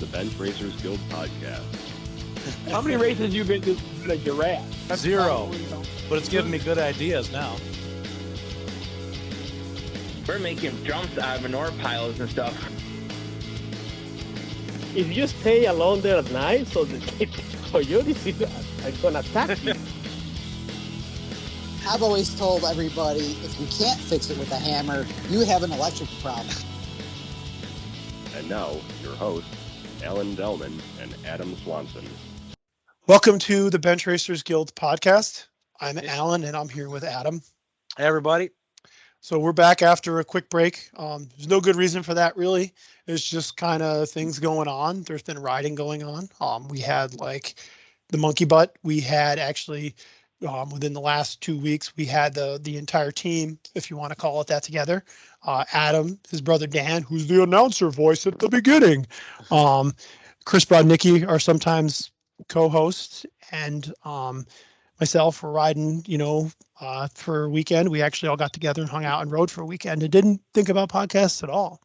the Bench Guild podcast. How many races you been to with a giraffe? That's 0, but it's giving me good ideas now. We're making jumps out of manure piles and stuff. If you stay alone there at night, so the coyotes are gonna attack you. I've always told everybody, if you can't fix it with a hammer, you have an electrical problem. And now, your hosts, Alan Delman and Adam Swanson. Welcome to the Bench Racers Guild podcast. I'm Alan, and I'm here with Adam. Hey, everybody. So we're back after a quick break. There's no good reason for that, really. It's just kind of things going on. There's been riding going on. We had like the monkey butt. We had actually within the last 2 weeks, we had the entire team, if you want to call it that, together. Adam, his brother Dan, who's the announcer voice at the beginning. Chris Brodnicki are sometimes co-hosts, and myself were riding, for a weekend. We actually all got together and hung out and rode for a weekend and didn't think about podcasts at all.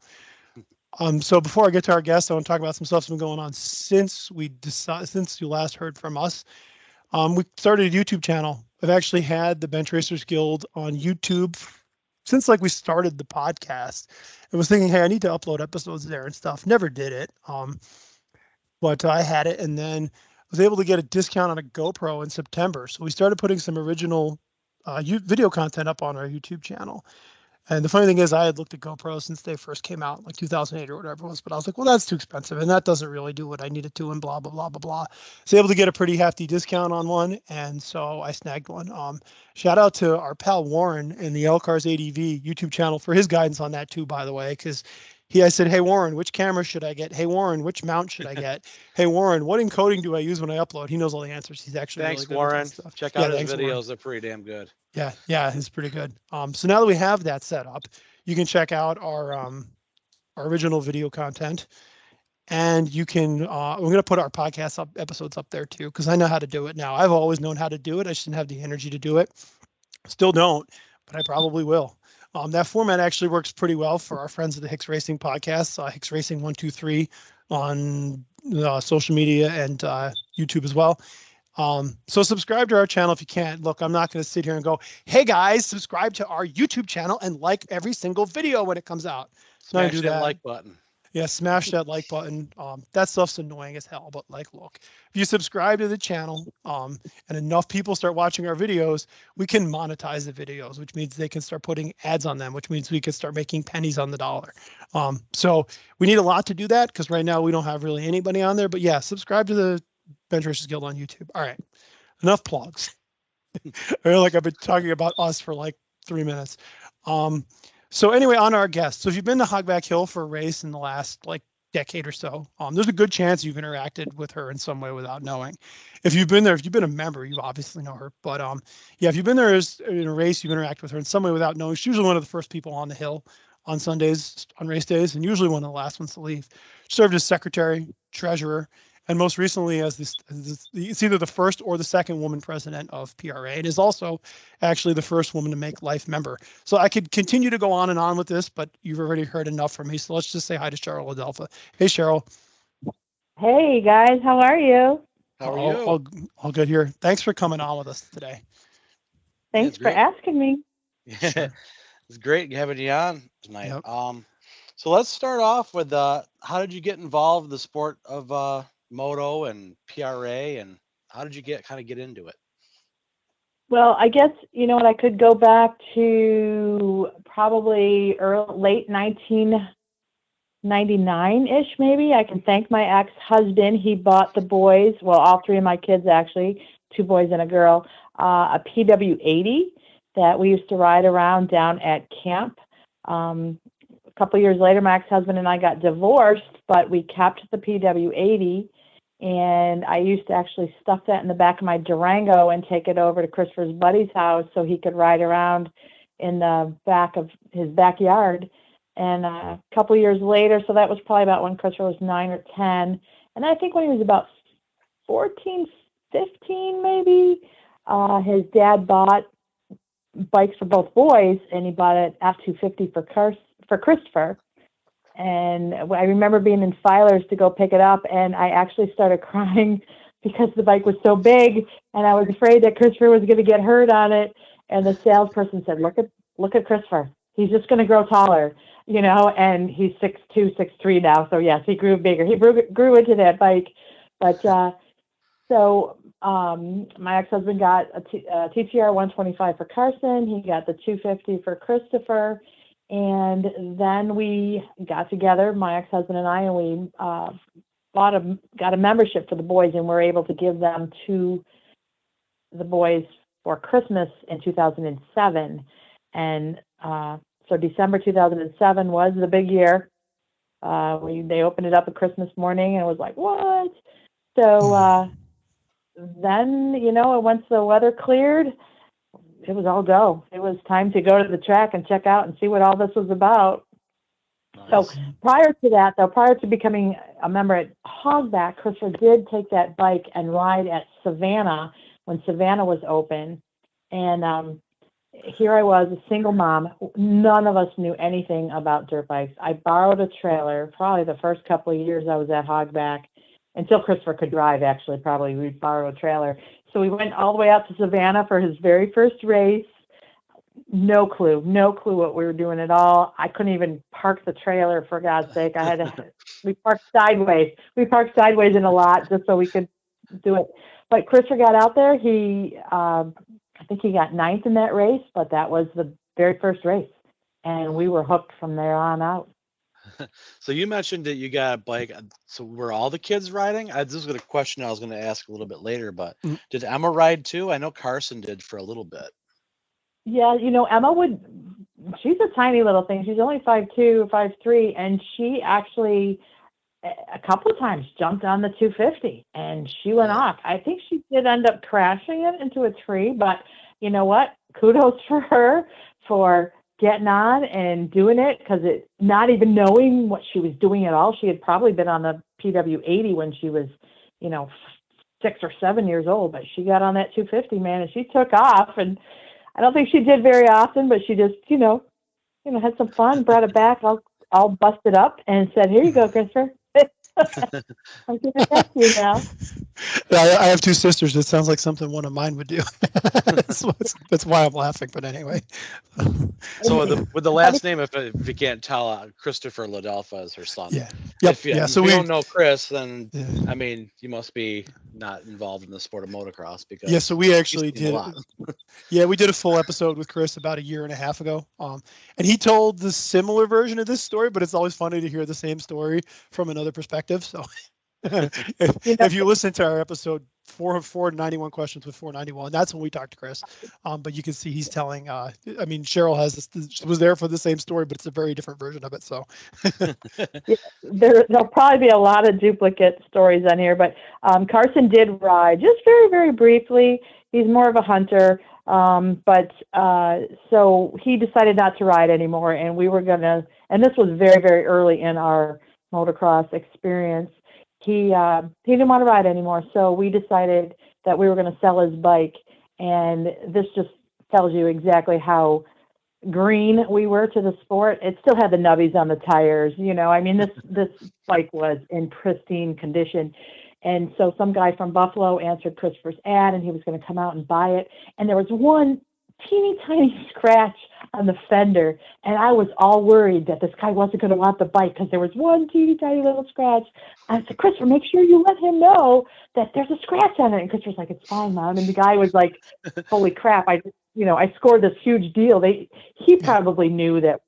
So before I get to our guests, I want to talk about some stuff that's been going on since you last heard from us. We started a YouTube channel. I've actually had the Bench Racers Guild on YouTube since we started the podcast. I was thinking, hey, I need to upload episodes there and stuff. Never did it. But I had it, and then I was able to get a discount on a GoPro in September. So we started putting some original video content up on our YouTube channel. And the funny thing is, I had looked at GoPro since they first came out, like 2008 or whatever it was, but I was like, well, that's too expensive, and that doesn't really do what I needed to, and blah, blah, blah, blah, blah. I was able to get a pretty hefty discount on one, and so I snagged one. Shout out to our pal Warren and the L Cars ADV YouTube channel for his guidance on that too, by the way, because I said, hey, Warren, which camera should I get? Hey, Warren, which mount should I get? Hey, Warren, what encoding do I use when I upload? He knows all the answers. He's actually Thanks, really good Warren. at that stuff. Check out his thanks, videos. Warren. They're pretty damn good. Yeah, it's pretty good. So now that we have that set up, you can check out our original video content, and you can. We're going to put our podcast episodes up there too, because I know how to do it now. I've always known how to do it. I just didn't have the energy to do it. Still don't, but I probably will. That format actually works pretty well for our friends at the Hicks Racing podcast, Hicks Racing 123 on social media and YouTube as well. So subscribe to our channel if you can. Look, I'm not going to sit here and go, hey guys, subscribe to our YouTube channel and like every single video when it comes out. Smash that like button. Yeah, smash that like button. That stuff's annoying as hell, but look, if you subscribe to the channel, and enough people start watching our videos, we can monetize the videos, which means they can start putting ads on them, which means we can start making pennies on the dollar. So we need a lot to do that, because right now we don't have really anybody on there, but yeah, subscribe to the Bench Racers Guild on YouTube. All right, enough plugs. I feel like I've been talking about us for 3 minutes. So anyway, on our guests. So if you've been to Hogback Hill for a race in the last decade or so, there's a good chance you've interacted with her in some way without knowing. If you've been there, if you've been a member, you obviously know her. But if you've been there in a race, you've interacted with her in some way without knowing. She's usually one of the first people on the hill on Sundays, on race days, and usually one of the last ones to leave. She served as secretary, treasurer, and most recently as it's either the first or the second woman president of PRA, and is also actually the first woman to make life member. So I could continue to go on and on with this, but you've already heard enough from me. So let's just say hi to Sheryl LaDelfa. Hey, Sheryl. Hey, guys. How are you? How are you? All good here. Thanks for coming on with us today. Thanks for asking me. Yeah, it's great having you on tonight. Yep. So let's start off with how did you get involved in the sport of Moto and PRA, and how did you get into it? Well, I guess, I could go back to probably late 1999-ish, maybe. I can thank my ex-husband. He bought the boys, well, all three of my kids, actually, 2 boys and a girl, a PW80 that we used to ride around down at camp. A couple years later, my ex-husband and I got divorced, but we kept the PW80. And I used to actually stuff that in the back of my Durango and take it over to Christopher's buddy's house so he could ride around in the back of his backyard. And a couple years later, so that was probably about when Christopher was 9 or 10. And I think when he was about 14, 15 maybe, his dad bought bikes for both boys, and he bought an F-250 for Christopher. and I remember being in Filers to go pick it up, and I actually started crying because the bike was so big, and I was afraid that Christopher was going to get hurt on it. And the salesperson said, "Look at Christopher. He's just going to grow taller, And he's 6'2", 6'3" now. So yes, he grew bigger. He grew into that bike. But so my ex-husband got a TTR 125 for Carson. He got the 250 for Christopher. And then we got together, my ex-husband and I, and we got a membership for the boys, and we're able to give them to the boys for Christmas in 2007. And so December 2007 was the big year. They opened it up at Christmas morning, and it was like, what? So then, once the weather cleared, it was all go. It was time to go to the track and check out and see what all this was about. Nice. So prior to that, though, prior to becoming a member at Hogback, Christopher did take that bike and ride at Savannah when Savannah was open. And here I was, a single mom. None of us knew anything about dirt bikes. I borrowed a trailer probably the first couple of years I was at Hogback, until Christopher could drive, actually, probably. We'd borrow a trailer. So we went all the way out to Savannah for his very first race. No clue what we were doing at all. I couldn't even park the trailer, for God's sake. We parked sideways. We parked sideways in a lot just so we could do it. But Christopher got out there. I think he got 9th in that race, but that was the very first race. And we were hooked from there on out. So you mentioned that you got a bike. So were all the kids riding? This is a question I was going to ask a little bit later, but did Emma ride too? I know Carson did for a little bit. Yeah, Emma she's a tiny little thing. She's only 5'2", 5'3", and she actually a couple of times jumped on the 250 and she went off. I think she did end up crashing it into a tree, but you know what? Kudos for her for getting on and doing it, because not even knowing what she was doing at all. She had probably been on the PW80 when she was, 6 or 7 years old, but she got on that 250, man, and she took off. And I don't think she did very often, but she just, had some fun, brought it back all busted up, and said, "Here you go, Christopher." I'm giving it back to you now. I have 2 sisters. It sounds like something one of mine would do. That's why I'm laughing. But anyway. So with the last name, if you can't tell, Christopher LaDelfa is her son. Yeah. Yep. If you don't know Chris, then I mean, you must be not involved in the sport of motocross, because so we actually did. We did a full episode with Chris about a year and a half ago. And he told the similar version of this story, but it's always funny to hear the same story from another perspective. So if you listen to our episode 491 questions with 491, that's when we talked to Chris. But you can see he's telling, Sheryl was there for the same story, but it's a very different version of it. So there'll probably be a lot of duplicate stories on here, but Carson did ride just very, very briefly. He's more of a hunter. So he decided not to ride anymore, and we were and this was very, very early in our motocross experience. He didn't want to ride anymore, so we decided that we were going to sell his bike, and this just tells you exactly how green we were to the sport. It still had the nubbies on the tires, this bike was in pristine condition. And so some guy from Buffalo answered Christopher's ad, and he was going to come out and buy it. And there was one teeny tiny scratch on the fender, and I was all worried that this guy wasn't going to want the bike because there was one teeny tiny little scratch. I said, "Christopher, make sure you let him know that there's a scratch on it." And Christopher's like, "It's fine, Mom." And the guy was like, "Holy crap, I scored this huge deal." He probably knew that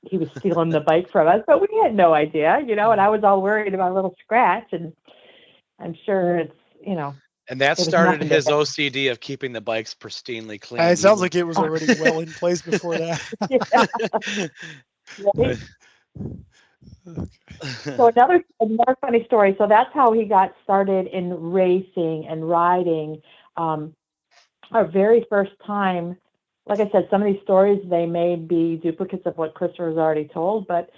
he was stealing the bike from us, but we had no idea, and I was all worried about a little scratch, and I'm sure it's, And that started his OCD of keeping the bikes pristinely clean. It sounds like it was already well in place before that. Right? So another funny story. So that's how he got started in racing and riding. Our very first time, like I said, some of these stories, they may be duplicates of what Christopher has already told, but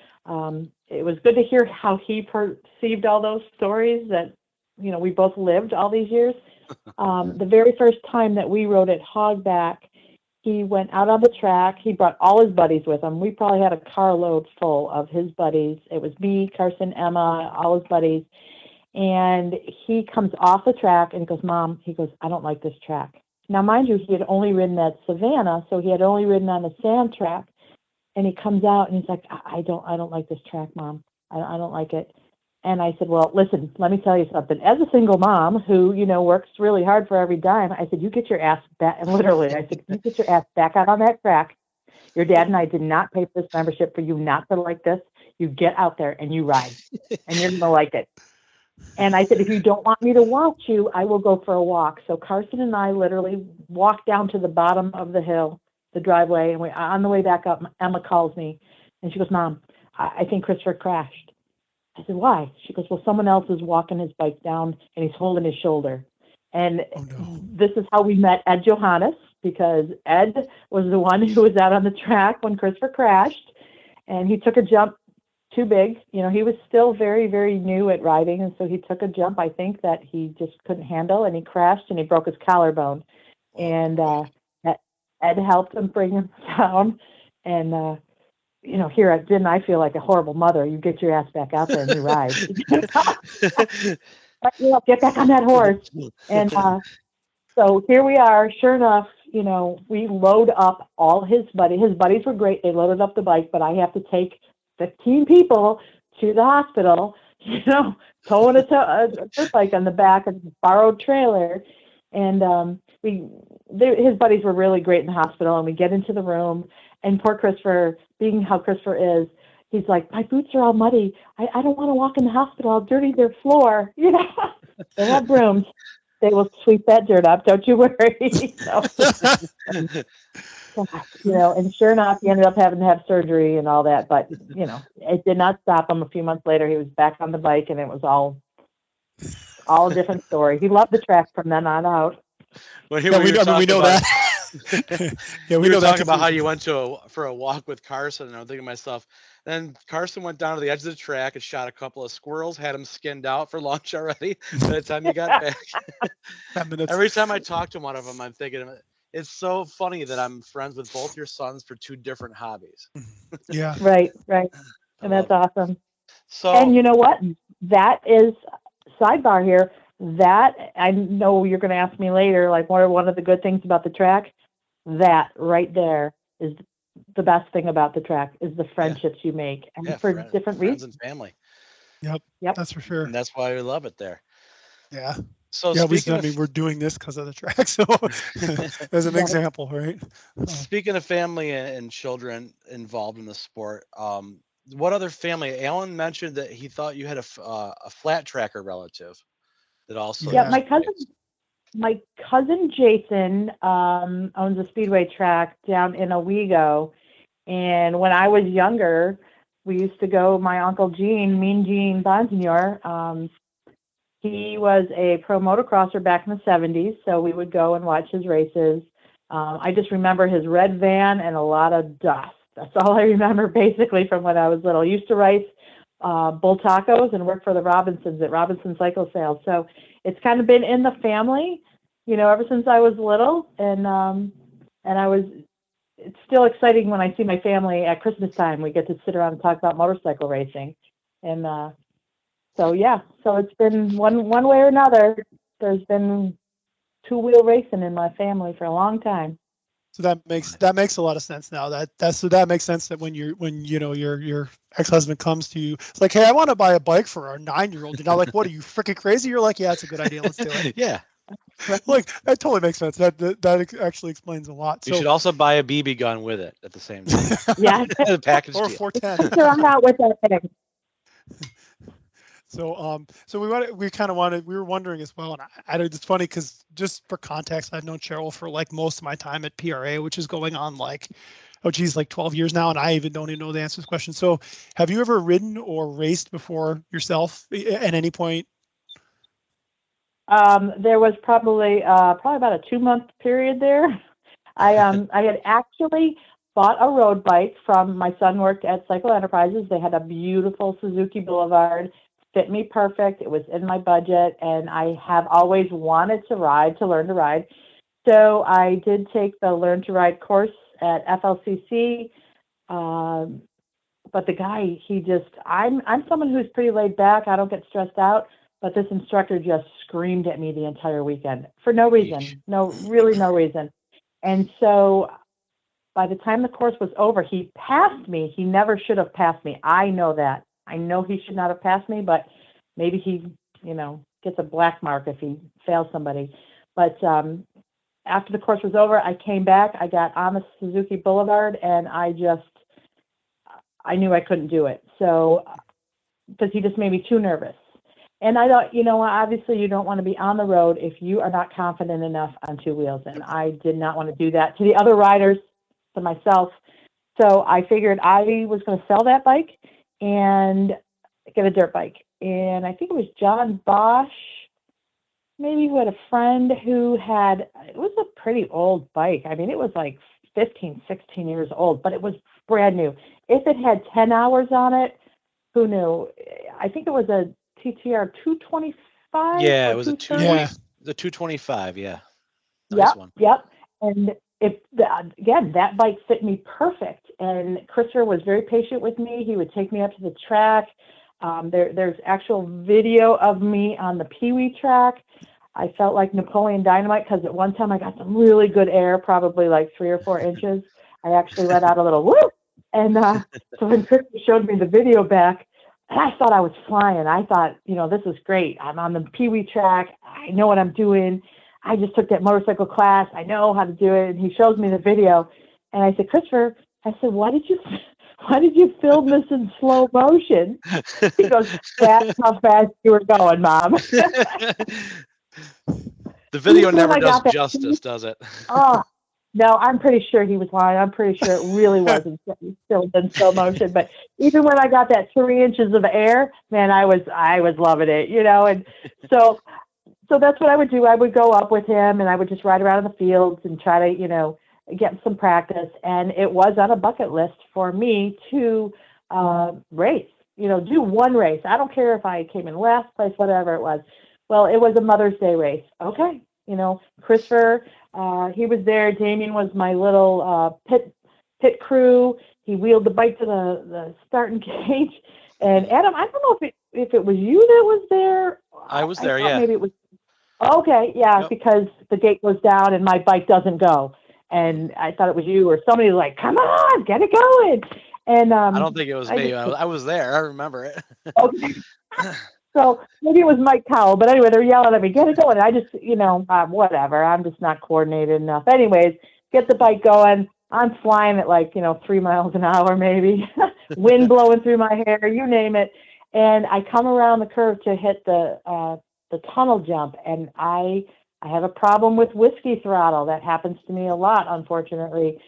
it was good to hear how he perceived all those stories that we both lived all these years. The very first time that we rode at Hogback, he went out on the track. He brought all his buddies with him. We probably had a carload full of his buddies. It was me, Carson, Emma, all his buddies. And he comes off the track and he goes, Mom, he goes, I don't like this track. Now, mind you, he had only ridden at Savannah, so he had only ridden on the sand track. And he comes out and he's like, I don't like this track, Mom. I don't like it. And I said, well, listen, let me tell you something. As a single mom who, works really hard for every dime, I said, you get your ass back. And literally, I said, you get your ass back out on that track. Your dad and I did not pay for this membership for you not to like this. You get out there and you ride, and you're going to like it. And I said, if you don't want me to watch you, I will go for a walk. So Carson and I literally walked down to the bottom of the hill, the driveway, and on the way back up, Emma calls me, and she goes, Mom, I think Christopher crashed. I said, why? She goes, well, someone else is walking his bike down, and he's holding his shoulder. And This is how we met Ed Johannes, because Ed was the one who was out on the track when Christopher crashed, and he took a jump too big. He was still very, very new at riding, and so he took a jump, I think, that he just couldn't handle, and he crashed, and he broke his collarbone. And Ed helped him bring him down, and here didn't I feel like a horrible mother? You get your ass back out there and you ride. Get back on that horse. And so here we are. Sure enough, we load up all his buddies. His buddies were great. They loaded up the bike, but I have to take 15 people to the hospital, towing a dirt bike on the back of a borrowed trailer. And his buddies were really great in the hospital, and we get into the room, and poor Christopher, being how Christopher is, he's like, my boots are all muddy. I don't want to walk in the hospital. I'll dirty their floor. They have brooms. They will sweep that dirt up. Don't you worry. And sure enough, he ended up having to have surgery and all that. But, it did not stop him. A few months later, he was back on the bike, and it was all a different story. He loved the track from then on out. Well, we know that. Yeah, we know talking about how you went for a walk with Carson, and I'm thinking to myself, then Carson went down to the edge of the track and shot a couple of squirrels, had them skinned out for lunch already by the time you got back. Every time I talk to one of them, I'm thinking, it's so funny that I'm friends with both your sons for two different hobbies. Yeah. Right. And that's awesome. So, and you know what? That is, sidebar here, that I know you're going to ask me later, like what are one of the good things about the track? That right there is the best thing about the track, is the friendships you make, and for different friends reasons. And family. Yep. That's for sure. And that's why we love it there. Yeah. So we're doing this because of the track. So as an example, right? Speaking of family and children involved in the sport, what other family? Alan mentioned that he thought you had a flat tracker relative that also. Yeah, my cousin Jason owns a speedway track down in Owego, and when I was younger, we used to go. My uncle Gene, Mean Gene Bonsignor, he was a pro motocrosser back in the 70s, so we would go and watch his races. I just remember his red van and a lot of dust. That's all I remember basically from when I was little. I used to race bull tacos and work for the Robinsons at Robinson Cycle Sales. So it's kind of been in the family, ever since I was little. And it's still exciting when I see my family at Christmas time. We get to sit around and talk about motorcycle racing. And so it's been one way or another. There's been two-wheel racing in my family for a long time. So that makes a lot of sense now. That makes sense that when your ex-husband comes to you, it's like, hey, I want to buy a bike for our 9-year-old. You're not like, what, are you freaking crazy? You're like, yeah, it's a good idea. Let's do it. Yeah. Like that totally makes sense. That actually explains a lot. You should also buy a BB gun with it at the same time. Yeah. The package or deal. 410. So I'm out with that thing. So we were wondering as well, and it's funny because just for context, I've known Sheryl for like most of my time at PRA, which is going on like 12 years now, and I don't even know the answer to this question. So have you ever ridden or raced before yourself at any point? There was probably about a 2-month period there. I had actually bought a road bike from, my son worked at Cycle Enterprises. They had a beautiful Suzuki Boulevard. Fit me perfect. It was in my budget, and I have always wanted to learn to ride. So I did take the Learn to Ride course at FLCC. But the guy, I'm someone who's pretty laid back. I don't get stressed out. But this instructor just screamed at me the entire weekend for no reason. Really no reason. And so by the time the course was over, he passed me. He never should have passed me. I know that. I know he should not have passed me, but maybe he, gets a black mark if he fails somebody. But after the course was over, I came back. I got on the Suzuki Boulevard, and I knew I couldn't do it. So, because he just made me too nervous. And I thought, obviously you don't want to be on the road if you are not confident enough on two wheels. And I did not want to do that to the other riders, to myself. So I figured I was going to sell that bike and get a dirt bike. And I think it was John Bosch, maybe, who had a friend who it was a pretty old bike. I mean, it was like 15, 16 years old, but it was brand new. If it had 10 hours on it, who knew? I think it was a TTR 225. Yeah, it was the 225. Yeah. Nice one. Yep. And that bike fit me perfect. And Christopher was very patient with me. He would take me up to the track. There's actual video of me on the Pee Wee track. I felt like Napoleon Dynamite because at one time I got some really good air, probably like 3 or 4 inches. I actually let out a little whoop. And so when Christopher showed me the video back, I thought I was flying. I thought, this is great. I'm on the Pee Wee track. I know what I'm doing. I just took that motorcycle class. I know how to do it. And he shows me the video. And I said, Christopher, why did you film this in slow motion? He goes, that's how fast you were going, Mom. The video never does justice, does it? Oh, no, I'm pretty sure he was lying. I'm pretty sure it really wasn't filmed in slow motion. But even when I got that 3 inches of air, man, I was loving it, and so that's what I would do. I would go up with him and I would just ride around in the fields and try to, get some practice. And it was on a bucket list for me to race, do one race. I don't care if I came in last place, whatever it was. Well, it was a Mother's Day race. Okay. Christopher, he was there. Damien was my little pit crew. He wheeled the bike to the starting gate. And Adam, I don't know if it was you that was there. I was there, yeah. Maybe it was. Okay, yeah, Yep. Because the gate goes down and my bike doesn't go. And I thought it was you or somebody was like, come on, get it going. And I don't think it was me. I was there. I remember it. Okay. So maybe it was Mike Cowell, but anyway, they're yelling at me, get it going. And I just, whatever. I'm just not coordinated enough. Anyways, get the bike going. I'm flying at 3 miles an hour, maybe. Wind blowing through my hair, you name it. And I come around the curve to hit the tunnel jump, and I have a problem with whiskey throttle. That happens to me a lot, unfortunately.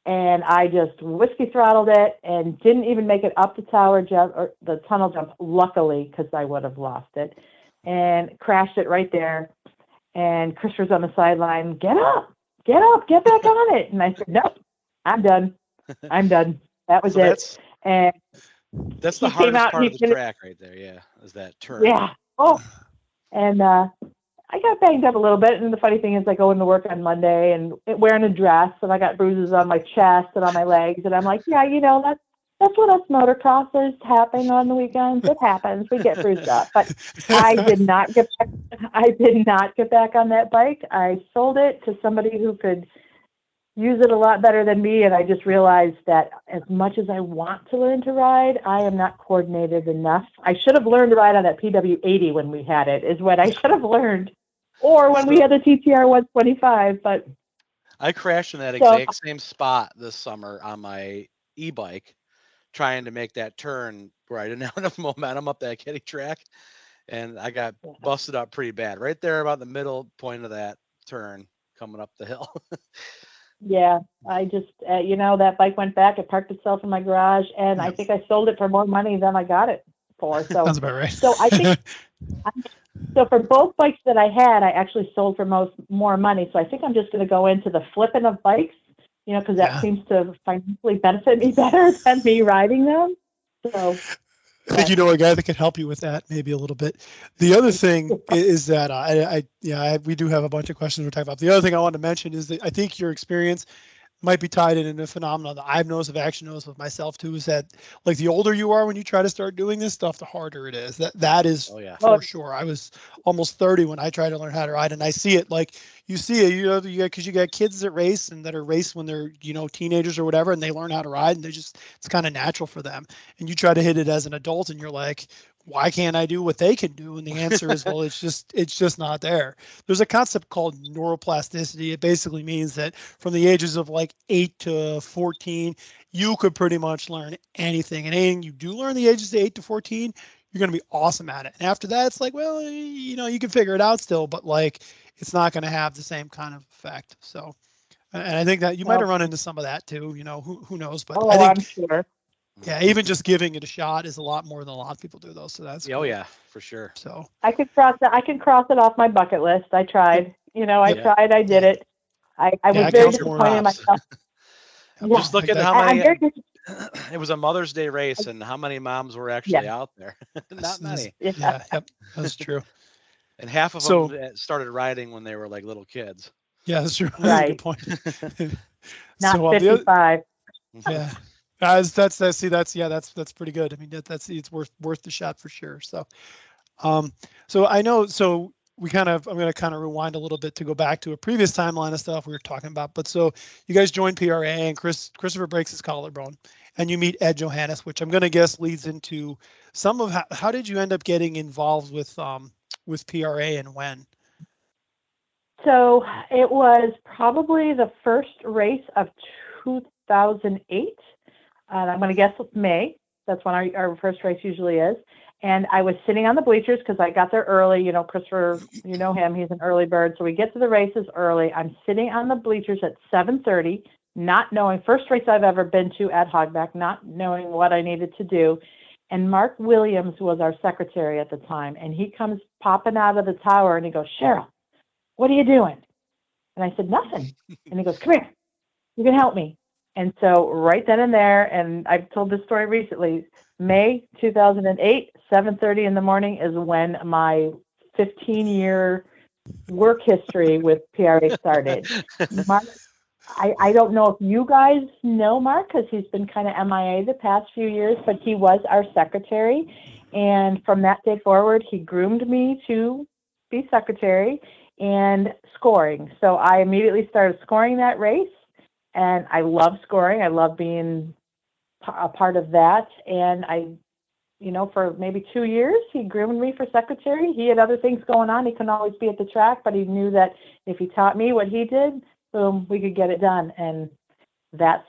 And I just whiskey throttled it and didn't even make it up the tower jump or the tunnel jump, luckily, because I would have lost it, and crashed it right there. And Christopher's on the sideline, get up, get back on it. And I said, nope, I'm done. That was it. And that's the hardest part of the track right there. Yeah. Is that turn. Yeah. Oh, and I got banged up a little bit. And the funny thing is I go into work on Monday and wearing a dress, and I got bruises on my chest and on my legs. And I'm like, yeah, that's what us motocrossers happen on the weekends. It happens. We get bruised up. But I did not get back on that bike. I sold it to somebody who could use it a lot better than me. And I just realized that as much as I want to learn to ride, I am not coordinated enough. I should have learned to ride on that PW80 when we had it, is what I should have learned. Or when we had the TTR 125. But I crashed in that exact same spot this summer on my e-bike, trying to make that turn where I didn't have enough momentum up that kiddie track. And I got busted up pretty bad right there about the middle point of that turn coming up the hill. Yeah, I just, that bike went back. It parked itself in my garage, and I think I sold it for more money than I got it for. So Sounds about right. So I think, so for both bikes that I had, I actually sold for more money. So I think I'm just going to go into the flipping of bikes, because that seems to financially benefit me better than me riding them. So I think you know a guy that can help you with that maybe a little bit. The other thing is that we do have a bunch of questions we're talking about. The other thing I wanted to mention is that I think your experience might be tied in a phenomenon that I've noticed, I've actually noticed with myself too, is that like the older you are when you try to start doing this stuff, the harder it is. That is for sure. I was almost 30 when I tried to learn how to ride, and I see it. Like you see it, because you got kids that race and that are race when they're teenagers or whatever, and they learn how to ride, and it's kind of natural for them. And you try to hit it as an adult, and you're like, why can't I do what they can do? And the answer is, well, it's just not there. There's a concept called neuroplasticity. It basically means that from the ages of like 8 to 14, you could pretty much learn anything. And anything you do learn the ages of 8 to 14, you're going to be awesome at it. And after that, it's like, well, you can figure it out still, but like, it's not going to have the same kind of effect. So, and I think that you might have run into some of that too, who knows, but I think, I'm sure. Yeah, even just giving it a shot is a lot more than a lot of people do, though. So that's cool. Yeah, for sure. So I could cross it off my bucket list. I tried. I tried. I did it. I was very disappointed in myself. Just look at how many. It was a Mother's Day race, and how many moms were actually out there? Not many. Yeah, that's true. And half of them started riding when they were like little kids. Yeah, that's true. Right. Good point. Not 55. Yeah. That's pretty good. I mean, it's worth the shot for sure. So, I know. So I'm going to kind of rewind a little bit to go back to a previous timeline of stuff we were talking about. But so you guys joined PRA, and Christopher breaks his collarbone, and you meet Ed Johannes, which I'm going to guess leads into some of how did you end up getting involved with PRA and when? So it was probably the first race of 2008. And I'm going to guess May. That's when our first race usually is. And I was sitting on the bleachers because I got there early. Christopher, you know him. He's an early bird. So we get to the races early. I'm sitting on the bleachers at 7:30, not knowing, first race I've ever been to at Hogback, not knowing what I needed to do. And Mark Williams was our secretary at the time. And he comes popping out of the tower and he goes, Sheryl, what are you doing? And I said, nothing. And he goes, come here. You can help me. And so right then and there, and I've told this story recently, May 2008, 7:30 in the morning is when my 15-year work history with PRA started. Mark, I don't know if you guys know Mark, because he's been kind of MIA the past few years, but he was our secretary. And from that day forward, he groomed me to be secretary and scoring. So I immediately started scoring that race. And I love scoring. I love being a part of that. And for maybe 2 years, he groomed me for secretary. He had other things going on. He couldn't always be at the track, but he knew that if he taught me what he did, boom, we could get it done. And that's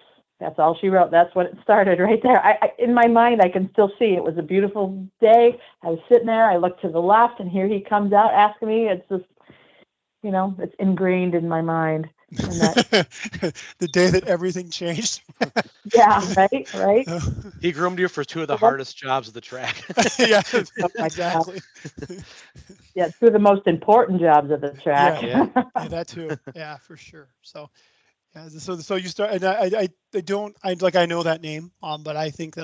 all she wrote. That's when it started right there. I in my mind, I can still see it was a beautiful day. I was sitting there. I looked to the left, and here he comes out asking me. It's just, it's ingrained in my mind. The day that everything changed. Yeah, right. He groomed you for two of the hardest jobs of the track. Yeah, exactly. Yeah, two of the most important jobs of the track. Yeah, that too. Yeah, for sure. So, yeah. So you start, and I know that name, but I think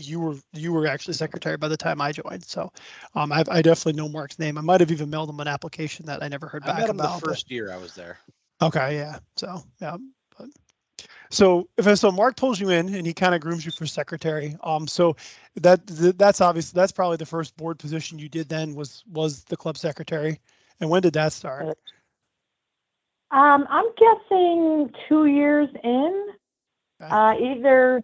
you were actually secretary by the time I joined. So, I definitely know Mark's name. I might have even mailed him an application that I never heard back about. I met him the first year I was there. Okay, yeah. So yeah, so Mark pulls you in and he kind of grooms you for secretary. So that's obvious. That's probably the first board position you did then was the club secretary. And when did that start? I'm guessing 2 years in. Okay. Either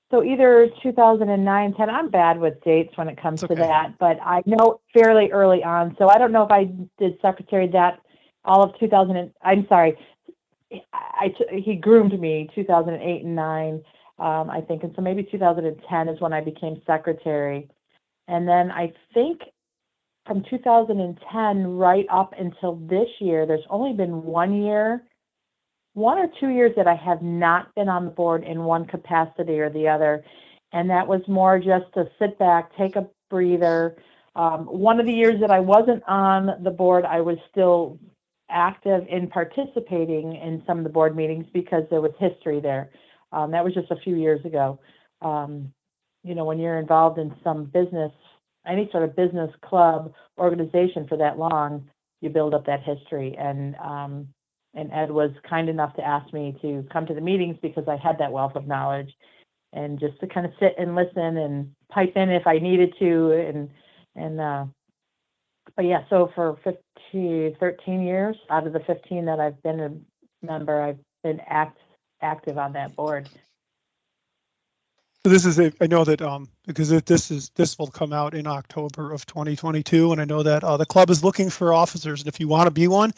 2009, 10. I'm bad with dates when it comes to that, but I know fairly early on. So I don't know if I did secretary that. All of 2000, I'm sorry, he groomed me 2008 and 9, I think. And so maybe 2010 is when I became secretary. And then I think from 2010 right up until this year, there's only been 1 or 2 years that I have not been on the board in one capacity or the other. And that was more just to sit back, take a breather. One of the years that I wasn't on the board, I was still active in participating in some of the board meetings because there was history there. That was just a few years ago. when you're involved in some business, any sort of business club organization for that long, you build up that history. And Ed was kind enough to ask me to come to the meetings because I had that wealth of knowledge, and just to kind of sit and listen and pipe in if I needed to. But yeah, so for 13 years out of the 15 that I've been a member, I've been active on that board. So I know that because this will come out in October of 2022, and I know that the club is looking for officers, and if you want to be one,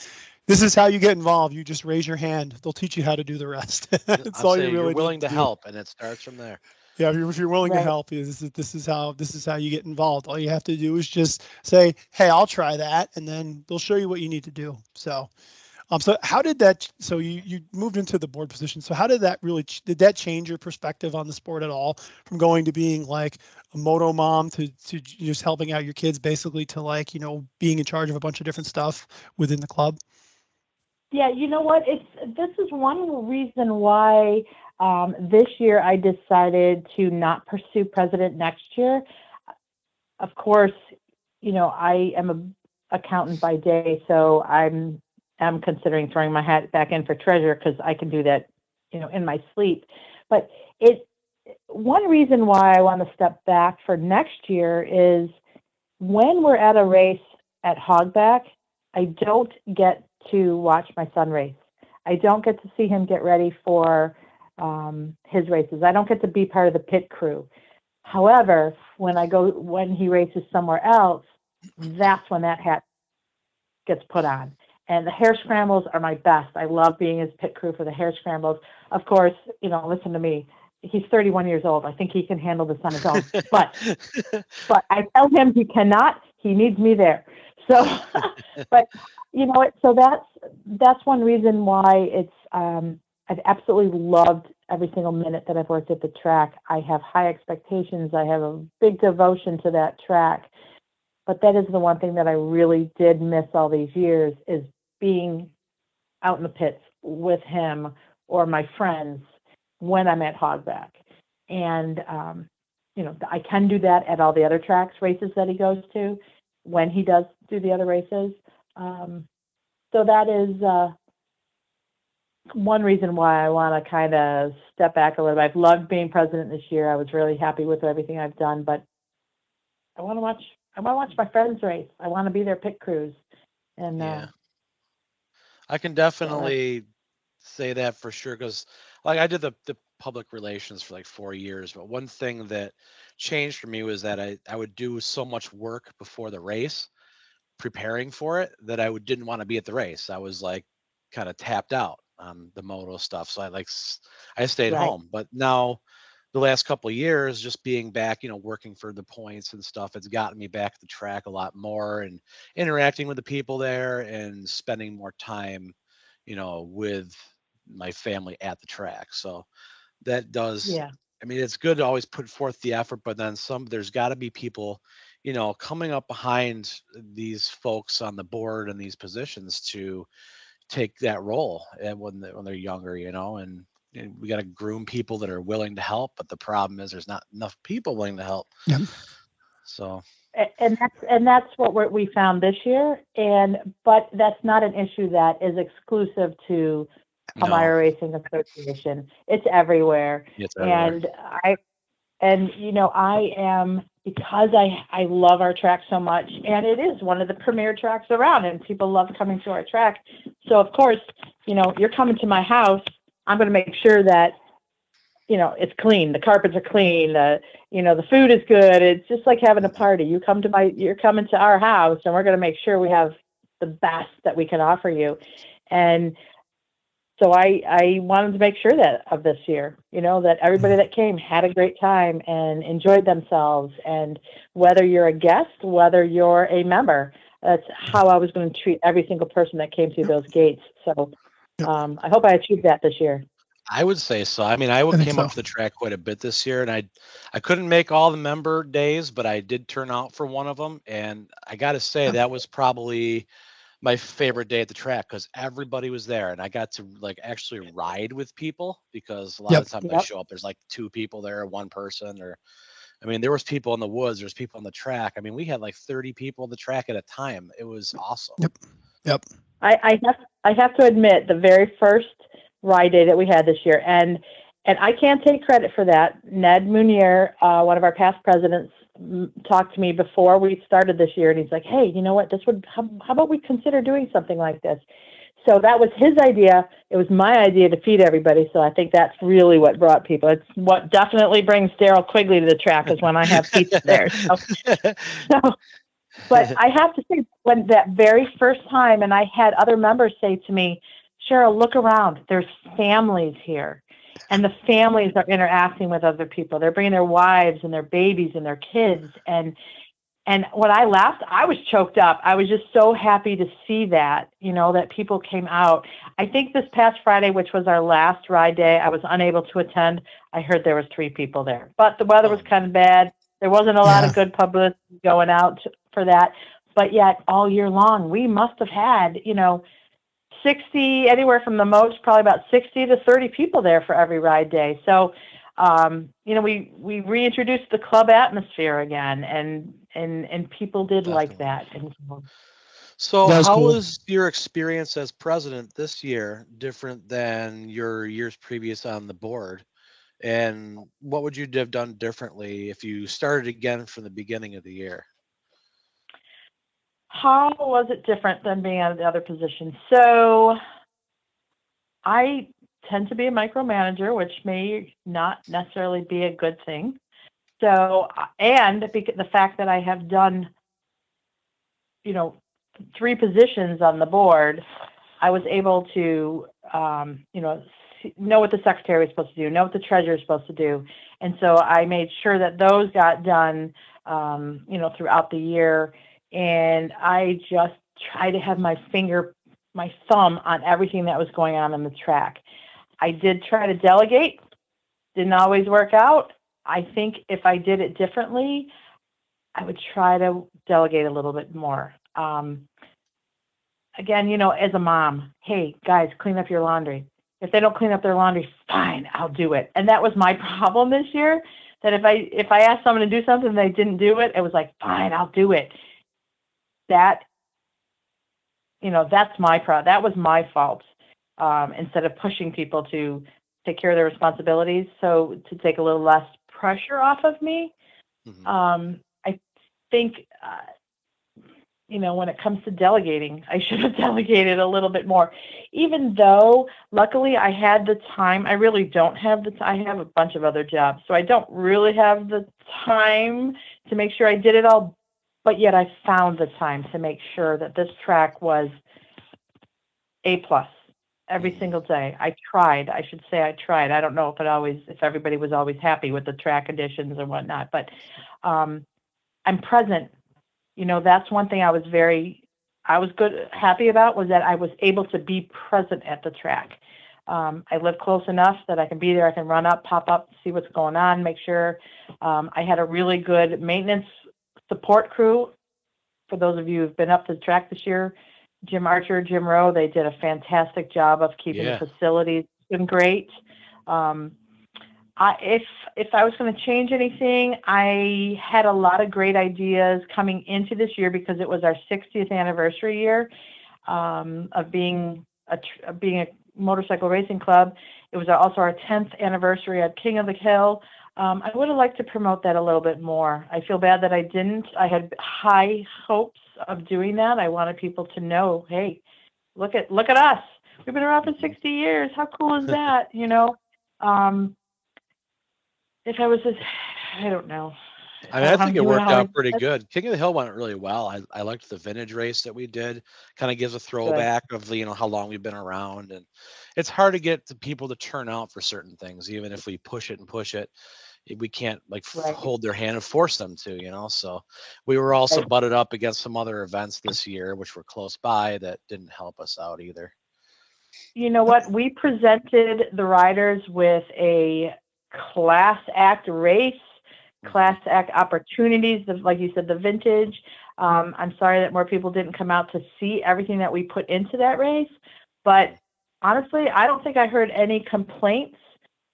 this is how you get involved. You just raise your hand. They'll teach you how to do the rest. That's all you really you're willing need to help, and it starts from there. Yeah, if you're willing to help, this is how you get involved. All you have to do is just say, "Hey, I'll try that," and then they'll show you what you need to do. So, so how did that? So you moved into the board position. So how did that did that change your perspective on the sport at all? From going to being like a moto mom to just helping out your kids, basically, to like being in charge of a bunch of different stuff within the club. Yeah, you know what? This is one reason why this year I decided to not pursue president next year. Of course, I am an accountant by day, so I'm considering throwing my hat back in for treasurer because I can do that, in my sleep. But one reason why I want to step back for next year is when we're at a race at Hogback, I don't get to watch my son race. I don't get to see him get ready for his races. I don't get to be part of the pit crew. However, when he races somewhere else, that's when that hat gets put on. And the hare scrambles are my best. I love being his pit crew for the hare scrambles. Of course, listen to me. He's 31 years old. I think he can handle this on his own. But I tell him he cannot. He needs me there. So, but so that's one reason why it's I've absolutely loved every single minute that I've worked at the track. I have high expectations. I have a big devotion to that track. But that is the one thing that I really did miss all these years, is being out in the pits with him or my friends when I'm at Hogback. And I can do that at all the other races that he goes to when he does do the other races. So that is one reason why I want to kind of step back a little bit. I've loved being president this year. I was really happy with everything I've done, but I want to watch my friends race. I want to be their pit crews. And I can definitely say that for sure, because like I did the public relations for like 4 years, but one thing that changed for me was that I would do so much work before the race preparing for it that I didn't want to be at the race. I was like kind of tapped out on the moto stuff, so I stayed home. But now the last couple of years, just being back, working for the points and stuff, it's gotten me back to the track a lot more and interacting with the people there and spending more time, with my family at the track. So that does, I mean, it's good to always put forth the effort, but then there's got to be people, coming up behind these folks on the board and these positions to take that role and when they're younger, and we got to groom people that are willing to help. But the problem is there's not enough people willing to help. Yeah. So. And that's what we found this year. But that's not an issue that is exclusive to Palmyra Racing Association. It's everywhere. It's everywhere. And I am, because I love our track so much, and it is one of the premier tracks around, and people love coming to our track. So of course, you're coming to my house, I'm going to make sure that, it's clean. The carpets are clean. The food is good. It's just like having a party. You're coming to our house, and we're going to make sure we have the best that we can offer you. And so I wanted to make sure that of this year, that everybody that came had a great time and enjoyed themselves. And whether you're a guest, whether you're a member, that's how I was going to treat every single person that came through those gates. So I hope I achieved that this year. I would say so. I mean, I came up to the track quite a bit this year, and I couldn't make all the member days, but I did turn out for one of them. And I got to say that was probably my favorite day at the track, because everybody was there and I got to actually ride with people, because a lot of times I show up, there's 2 people there, 1 person, or I mean, there was people in the woods, there's people on the track. I mean, we had like 30 people on the track at a time. It was awesome. Yep. I have to admit, the very first ride day that we had this year, and I can't take credit for that. Ned Munier, one of our past presidents, talked to me before we started this year, and he's like, "Hey, you know what? How about we consider doing something like this?" So that was his idea. It was my idea to feed everybody. So I think that's really what brought people. It's what definitely brings Daryl Quigley to the track is when I have pizza there. So, but I have to say, when that very first time, and I had other members say to me, "Sheryl, look around. There's families here." And the families are interacting with other people. They're bringing their wives and their babies and their kids. And when I left, I was choked up. I was just so happy to see that, that people came out. I think this past Friday, which was our last ride day, I was unable to attend. I heard there was 3 people there, but the weather was kind of bad. There wasn't a lot of good publicity going out for that. But yet all year long, we must have had, 60, anywhere from the most, probably about 60 to 30 people there for every ride day. So, we reintroduced the club atmosphere again, and people did like that. And so how was your experience as president this year different than your years previous on the board? And what would you have done differently if you started again from the beginning of the year? How was it different than being out of the other position? So I tend to be a micromanager, which may not necessarily be a good thing. So, and the fact that I have done, 3 positions on the board, I was able to, know what the secretary was supposed to do, know what the treasurer is supposed to do. And so I made sure that those got done, throughout the year. And I just tried to have my thumb on everything that was going on in the track. I did try to delegate, didn't always work out. I think if I did it differently, I would try to delegate a little bit more. Again, as a mom, hey, guys, clean up your laundry. If they don't clean up their laundry, fine, I'll do it. And that was my problem this year, that if I asked someone to do something and they didn't do it, it was like, fine, I'll do it. That was my fault. Instead of pushing people to take care of their responsibilities, so to take a little less pressure off of me. Mm-hmm. I think, when it comes to delegating, I should have delegated a little bit more, even though luckily I had the time. I really don't have I have a bunch of other jobs, so I don't really have the time to make sure I did it all. But yet I found the time to make sure that this track was A+ every single day. I tried. I should say I tried. I don't know if everybody was always happy with the track conditions and whatnot, but I'm present. That's one thing I was happy about, was that I was able to be present at the track. I live close enough that I can be there. I can run up, pop up, see what's going on, make sure. I had a really good maintenance support crew. For those of you who've been up to the track this year, Jim Archer, Jim Rowe, they did a fantastic job of keeping the facilities been great. If I was going to change anything, I had a lot of great ideas coming into this year because it was our 60th anniversary year of being a motorcycle racing club. It was also our 10th anniversary at King of the Hill. I would have liked to promote that a little bit more. I feel bad that I didn't. I had high hopes of doing that. I wanted people to know, hey, look at us. We've been around for 60 years. How cool is that? If I was I don't know. I think it worked out pretty good. King of the Hill went really well. I liked the vintage race that we did. Kind of gives a throwback of how long we've been around, and it's hard to get the people to turn out for certain things. Even if we push it, we can't hold their hand and force them to. So we were also butted up against some other events this year, which were close by, that didn't help us out either. You know what? We presented the riders with a class act race. Class act opportunities, like you said, the vintage. I'm sorry that more people didn't come out to see everything that we put into that race, but honestly, I don't think I heard any complaints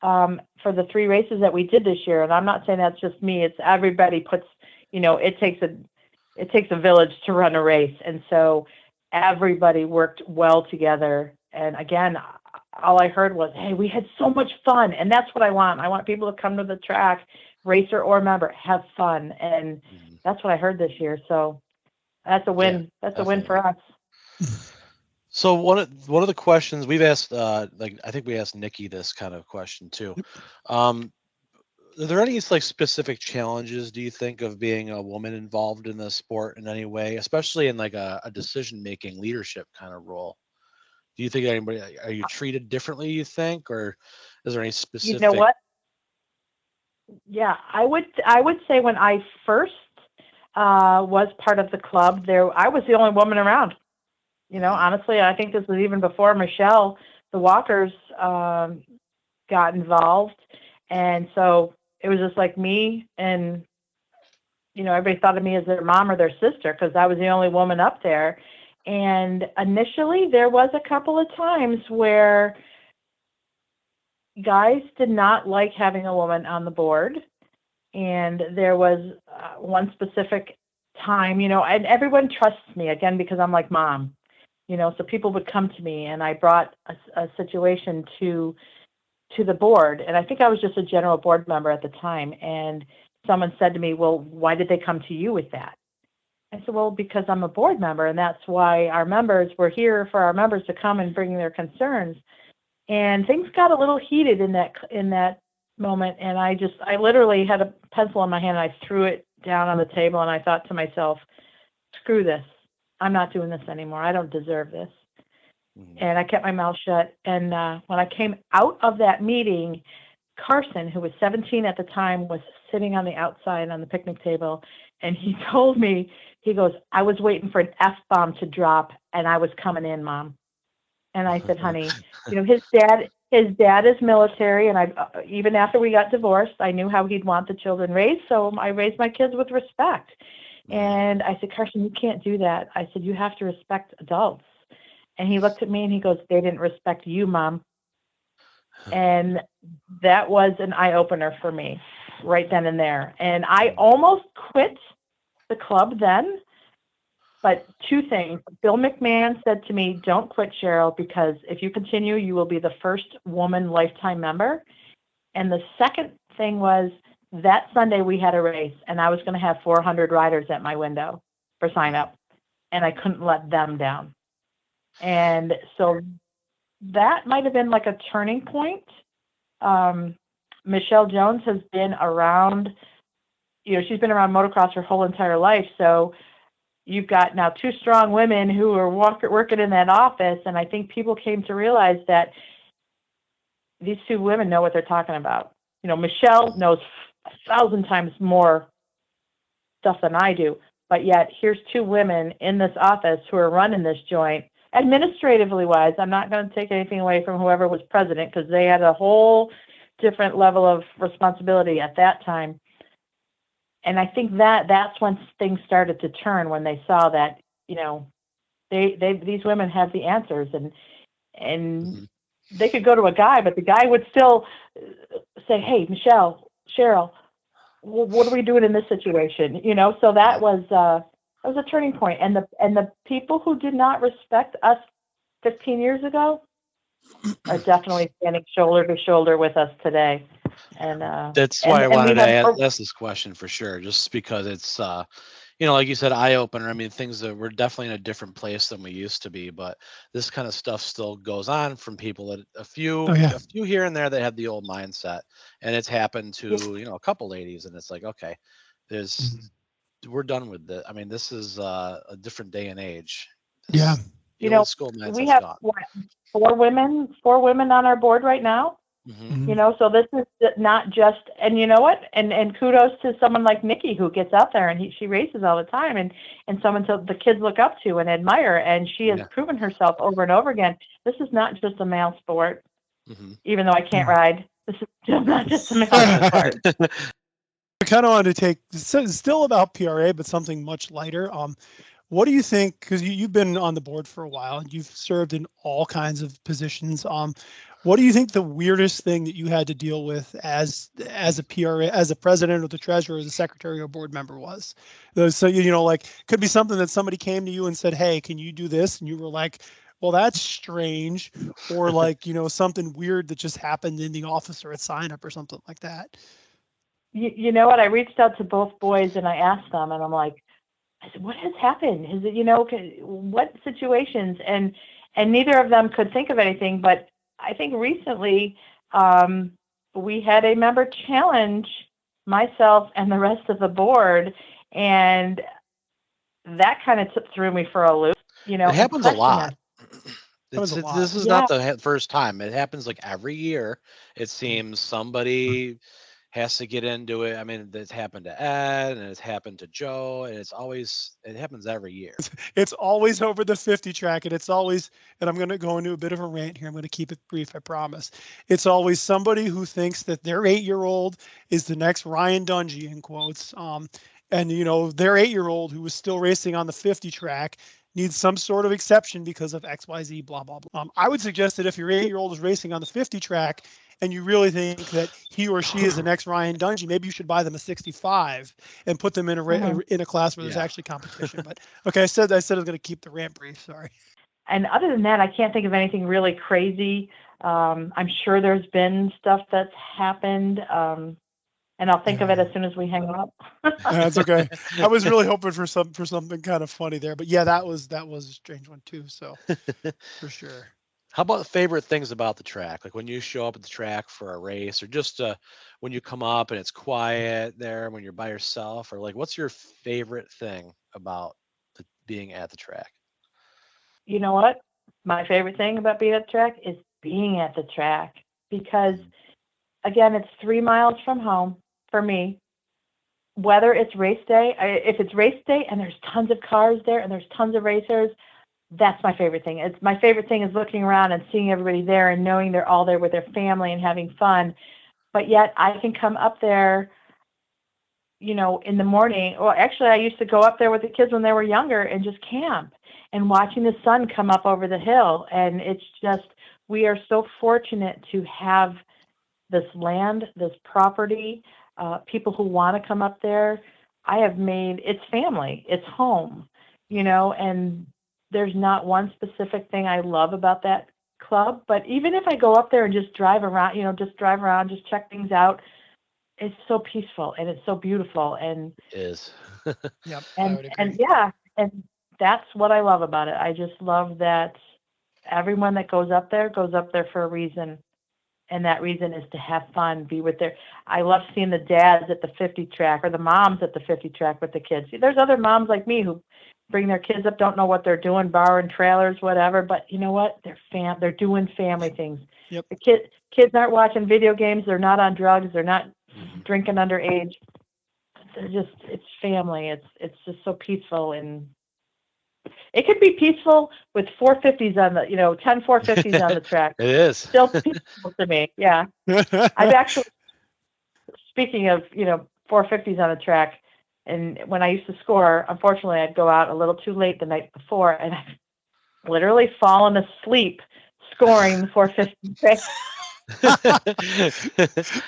for the 3 races that we did this year, and I'm not saying that's just me, it's everybody puts, it takes a village to run a race. And so everybody worked well together. And again, all I heard was, hey, we had so much fun. And that's what I want. I want people to come to the track, racer or member, have fun. And that's what I heard this year. So that's a win. Yeah, that's definitely. a win for us. So one of the questions we've asked, I think we asked Nikki this kind of question too. Are there any specific challenges, do you think, of being a woman involved in the sport in any way, especially in a decision-making leadership kind of role? Do you think are you treated differently, you think, or is there any specific? You know what? Yeah, I would say when I first was part of the club, I was the only woman around. Honestly, I think this was even before Michelle, the Walkers, got involved. And so it was just like me, and, everybody thought of me as their mom or their sister because I was the only woman up there. And initially there was a couple of times where guys did not like having a woman on the board. And there was one specific time, and everyone trusts me again because I'm like mom. So people would come to me, and I brought a situation to the board. And I think I was just a general board member at the time. And someone said to me, well, why did they come to you with that? I said, well, because I'm a board member, and that's why we're here for our members to come and bring their concerns. And things got a little heated in that moment. And I literally had a pencil in my hand, and I threw it down on the table, and I thought to myself, screw this. I'm not doing this anymore. I don't deserve this. And I kept my mouth shut. And when I came out of that meeting, Carson, who was 17 at the time, was sitting on the outside on the picnic table. And he told me, he goes, I was waiting for an F-bomb to drop, and I was coming in, Mom. And I said, honey, his dad is military. And even after we got divorced, I knew how he'd want the children raised. So I raised my kids with respect. And I said, Carson, you can't do that. I said, you have to respect adults. And he looked at me and he goes, they didn't respect you, Mom. And that was an eye-opener for me right then and there. And I almost quit the club then. But 2 things. Bill McMahon said to me, don't quit, Sheryl, because if you continue, you will be the first woman lifetime member. And the second thing was, that Sunday we had a race, and I was going to have 400 riders at my window for sign up, and I couldn't let them down. And so that might have been like a turning point. Michelle Jones has been around, she's been around motocross her whole entire life. So you've got now 2 strong women who are working in that office. And I think people came to realize that these 2 women know what they're talking about. Michelle knows 1,000 times more stuff than I do, but yet here's 2 women in this office who are running this joint. Administratively wise, I'm not going to take anything away from whoever was president, because they had a whole different level of responsibility at that time. And I think that's when things started to turn, when they saw that, these women have the answers, and they could go to a guy, but the guy would still say, hey, Michelle, Sheryl, what are we doing in this situation? So that was a turning point. And the people who did not respect us 15 years ago are definitely standing shoulder to shoulder with us today. And that's why I wanted to ask this question for sure, just because it's like you said, eye opener. I mean, things that we're definitely in a different place than we used to be, but this kind of stuff still goes on from people that a few here and there that have the old mindset, and it's happened to a couple ladies, and it's like, okay, we're done with this. I mean, this is a different day and age. The old school mindset's we have gone. 4 women on our board right now. So this is not just, and you know what, and kudos to someone like Nikki, who gets out there and she races all the time, and someone the kids look up to and admire, and she has proven herself over and over again. This is not just a male sport, even though I can't ride. This is not just a male sport. I kind of wanted to take, still about PRA, but something much lighter. What do you think? Because you've been on the board for a while and you've served in all kinds of positions. What do you think the weirdest thing that you had to deal with as a PRA, as a president or the treasurer, as a secretary or board member was? So like could be something that somebody came to you and said, "Hey, can you do this?" And you were like, "Well, that's strange," or like something weird that just happened in the office or at sign up or something like that. You know what? I reached out to both boys and I asked them, and I said, what has happened? Is it, what situations? And neither of them could think of anything. But I think recently we had a member challenge myself and the rest of the board, and that kind of threw me for a loop. It happens a lot. This is not the first time. It happens like every year. It seems somebody has to get into it. I mean, it's happened to Ed and it's happened to Joe, and it happens every year. It's always over the 50 track, and it's always, and I'm going to go into a bit of a rant here. I'm going to keep it brief, I promise. It's always somebody who thinks that their 8-year-old is the next Ryan Dungey, in quotes. And their 8-year-old who was still racing on the 50 track needs some sort of exception because of XYZ, blah, blah, blah. I would suggest that if your 8-year-old is racing on the 50 track and you really think that he or she is the next Ryan Dungey, maybe you should buy them a 65 and put them in a class where there's actually competition. But okay, I said I was going to keep the rant brief. Sorry. And other than that, I can't think of anything really crazy. I'm sure there's been stuff that's happened. And I'll think of it as soon as we hang up. That's okay. I was really hoping for something kind of funny there, but yeah, that was a strange one too. So for sure. How about favorite things about the track? Like when you show up at the track for a race, or just when you come up and it's quiet there, when you're by yourself, or like, what's your favorite thing about being at the track? You know what? My favorite thing about being at the track is being at the track, because again, it's 3 miles from home for me. Whether it's race day, if it's race day and there's tons of cars there and there's tons of racers, that's my favorite thing. My favorite thing is looking around and seeing everybody there and knowing they're all there with their family and having fun. But yet I can come up there, in the morning. Well, actually, I used to go up there with the kids when they were younger and just camp and watching the sun come up over the hill. And it's just, we are so fortunate to have this land, this property, people who want to come up there. I have made, it's family, it's home, and there's not one specific thing I love about that club. But even if I go up there and just drive around, just check things out, it's so peaceful and it's so beautiful. And it is. Yep. And that's what I love about it. I just love that everyone that goes up there for a reason. And that reason is to have fun, be with I love seeing the dads at the 50 track or the moms at the 50 track with the kids. See, there's other moms like me who bring their kids up, don't know what they're doing, borrowing trailers, whatever. But you know what? They're doing family things. Yep. The kids aren't watching video games. They're not on drugs. They're not drinking underage. It's family. It's just so peaceful, and it could be peaceful with 450s on the, 10 450s on the track. It is. Still peaceful to me. Yeah. I've actually, speaking of, 450s on the track, and when I used to score, unfortunately, I'd go out a little too late the night before, and I've literally fallen asleep scoring the 450 track.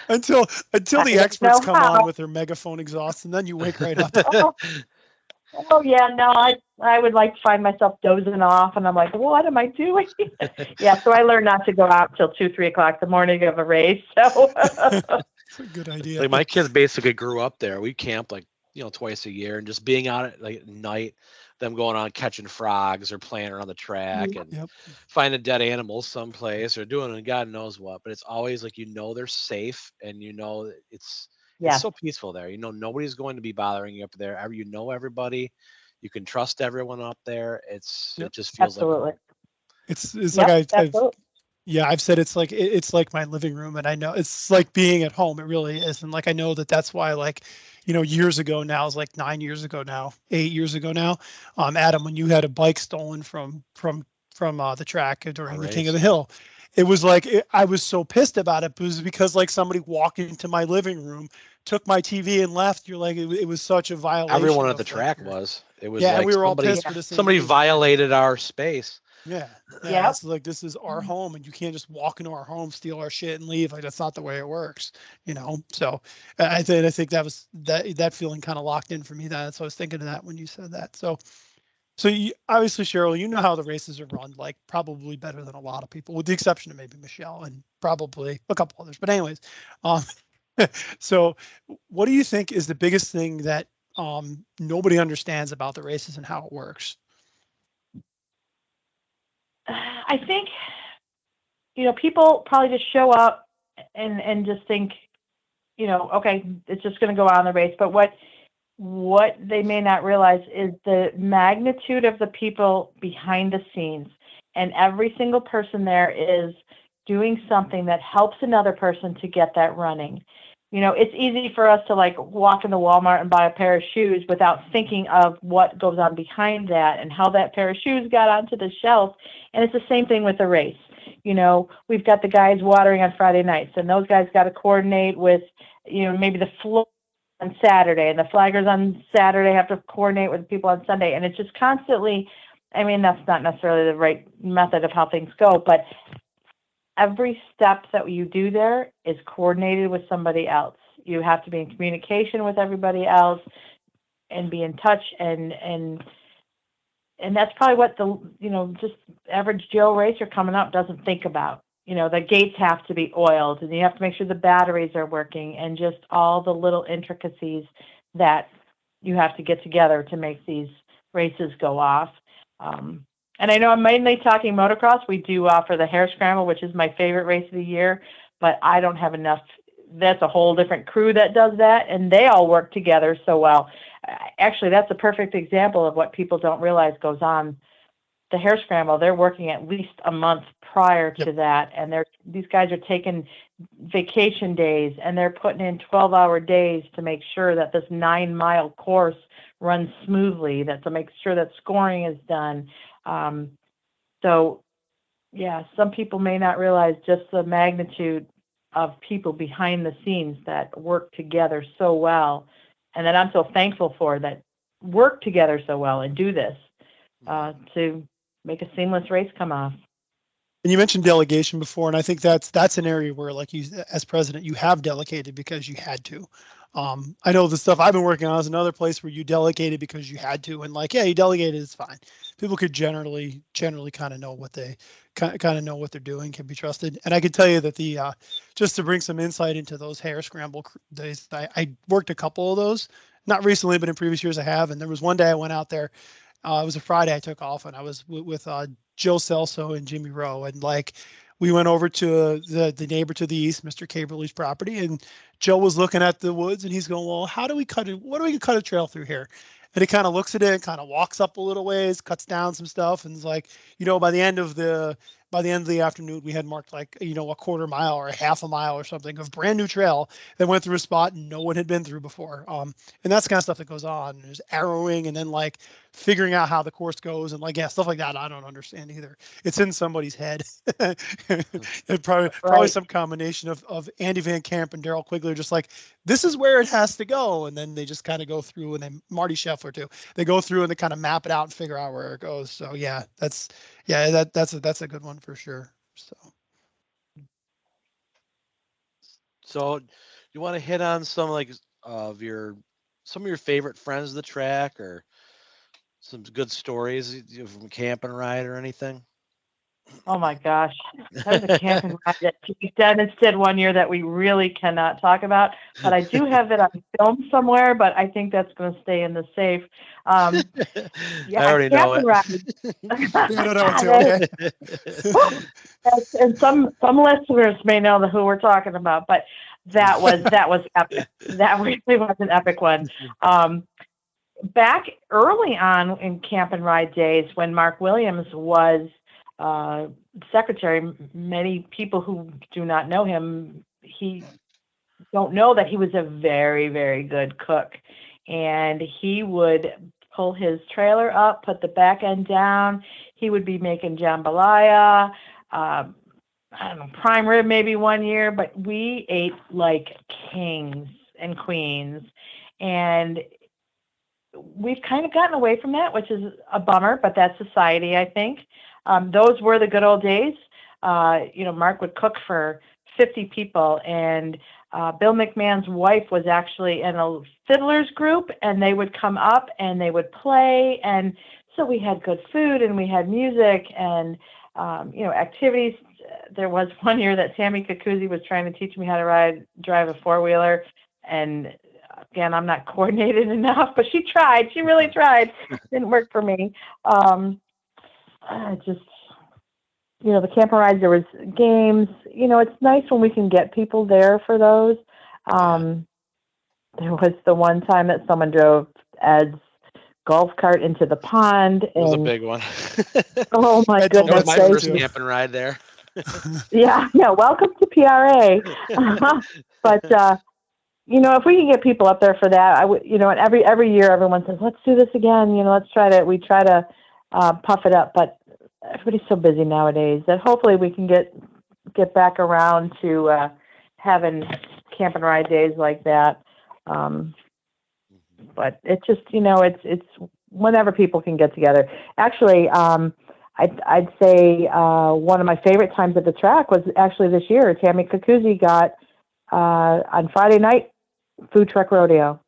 until the experts come on with their megaphone exhaust, and then you wake right up. Oh yeah, no, I would find myself dozing off, and I'm like, what am I doing? Yeah, so I learned not to go out till 2-3 o'clock the morning of a race. So that's a good idea. Like my kids basically grew up there. We camp twice a year, and just being out at night, them going on catching frogs or playing around the track and finding dead animals someplace or doing God knows what. But it's always like they're safe, and it's so peaceful there. Nobody's going to be bothering you up there. Everybody. You can trust everyone up there. It just feels absolutely. It's like I've said it's like my living room, and I know it's like being at home. It really is, and I know that's why years ago now, it's like 8 years ago now, Adam, when you had a bike stolen from the track during the King of the Hill. it was like I was so pissed about it. It was because like somebody walked into my living room, took my TV and left. You're like, it was such a violation. Everyone at the track was. It was yeah, like and we were all pissed for the same somebody reason. violated our space. Yeah. Yep. It's like, this is our home, and you can't just walk into our home, steal our shit, and leave. Like, that's not the way it works, you know. So I think that was that feeling kind of locked in for me. So I was thinking of that when you said that. So you, obviously, Sheryl, you know how the races are run, like probably better than a lot of people, with the exception of maybe Michelle and probably a couple others. But anyways, so what do you think is the biggest thing that nobody understands about the races and how it works? I think, people probably just show up and just think, okay, it's just going to go on the race. But what they may not realize is the magnitude of the people behind the scenes, and every single person there is doing something that helps another person to get that running. It's easy for us to like walk into Walmart and buy a pair of shoes without thinking of what goes on behind that and how that pair of shoes got onto the shelf. And it's the same thing with the race. We've got the guys watering on Friday nights, and those guys got to coordinate with, maybe the floor on Saturday, and the flaggers on Saturday have to coordinate with people on Sunday. And it's just constantly, that's not necessarily the right method of how things go, but every step that you do there is coordinated with somebody else. You have to be in communication with everybody else and be in touch, and that's probably what the just average Joe racer coming up doesn't think about. The gates have to be oiled, and you have to make sure the batteries are working, and just all the little intricacies that you have to get together to make these races go off. And I know I'm mainly talking motocross. We do offer the Hare Scramble, which is my favorite race of the year, but I don't have enough. That's a whole different crew that does that, and they all work together so well. Actually, that's a perfect example of what people don't realize goes on. The Hare Scramble, they're working at least a month prior to that, and these guys are taking vacation days, and they're putting in 12-hour days to make sure that this 9-mile course runs smoothly, to make sure that scoring is done. So, yeah, some people may not realize just the magnitude of people behind the scenes that work together so well, and that I'm so thankful for, that work together so well and do this to make a seamless race come off. And you mentioned delegation before, and I think that's an area where, like, you as president, you have delegated because you had to. I know the stuff I've been working on is another place where you delegated because you had to, and like, yeah, you delegated, it's fine. People could generally kind of know what they know what they're doing, can be trusted. And I can tell you that just to bring some insight into those Hare Scramble days, I worked a couple of those, not recently, but in previous years I have. And there was one day I went out there. It was a Friday. I took off, and I was with Joe Celso and Jimmy Rowe, and like, we went over to the neighbor to the east, Mr. Caberly's property, and Joe was looking at the woods, and he's going, well, what do we cut a trail through here? And he kind of looks at it, kind of walks up a little ways, cuts down some stuff, and is like, by the end of the afternoon, we had marked like, a quarter mile or a half a mile or something of brand new trail that went through a spot no one had been through before. And that's the kind of stuff that goes on. There's arrowing, and then like figuring out how the course goes, and like, yeah, stuff like that I don't understand either. It's in somebody's head. And probably some combination of Andy Van Camp and Daryl Quigley, just like, this is where it has to go, and then they just kind of go through, and then Marty Scheffler too. They go through and they kind of map it out and figure out where it goes. So yeah, that's a good one for sure. So you want to hit on some of your favorite friends of the track, or some good stories from camp and ride or anything? Oh my gosh, that was a camping ride that Dennis did one year that we really cannot talk about, but I do have it on film somewhere, but I think that's going to stay in the safe. I already know it. And some listeners may know who we're talking about, but that was epic. That really was an epic one. Back early on in camp and ride days, when Mark Williams was secretary, many people who do not know him, don't know that he was a very, very good cook. And he would pull his trailer up, put the back end down. He would be making jambalaya, I don't know, prime rib maybe one year, but we ate like kings and queens. And we've kind of gotten away from that, which is a bummer, but that's society, I think. Those were the good old days. Mark would cook for 50 people, and Bill McMahon's wife was actually in a fiddlers group, and they would come up and they would play. And so we had good food and we had music and, activities. There was one year that Tammy Kakuzi was trying to teach me how to drive a four-wheeler. And again, I'm not coordinated enough, but she tried. She really tried. Didn't work for me. The camper rides, there was games. It's nice when we can get people there for those. There was the one time that someone drove Ed's golf cart into the pond. It was a big one. Oh my That goodness! was my first camping ride there. Yeah. Welcome to PRA. But if we can get people up there for that, I would. And every year, everyone says, "Let's do this again." Let's try to. We try to puff it up, but everybody's so busy nowadays that hopefully we can get back around to having camp and ride days like that. But it's just, it's whenever people can get together. Actually, I'd say one of my favorite times at the track was actually this year. Tammy Kakuzi got on Friday night food truck rodeo,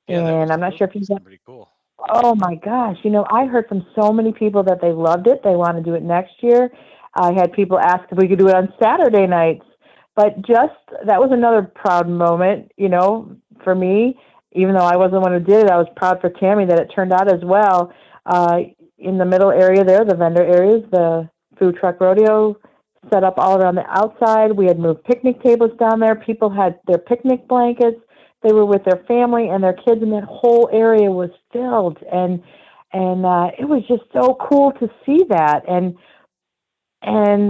and I'm not sure if you've got. Pretty cool. Oh my gosh! I heard from so many people that they loved it. They want to do it next year. I had people ask if we could do it on Saturday nights, but that was another proud moment, for me. Even though I wasn't the one who did it, I was proud for Tammy that it turned out as well. In the middle area there, the vendor areas, the food truck rodeo set up all around the outside. We had moved picnic tables down there. People had their picnic blankets. They were with their family and their kids, and that whole area was filled. And it was just so cool to see that. And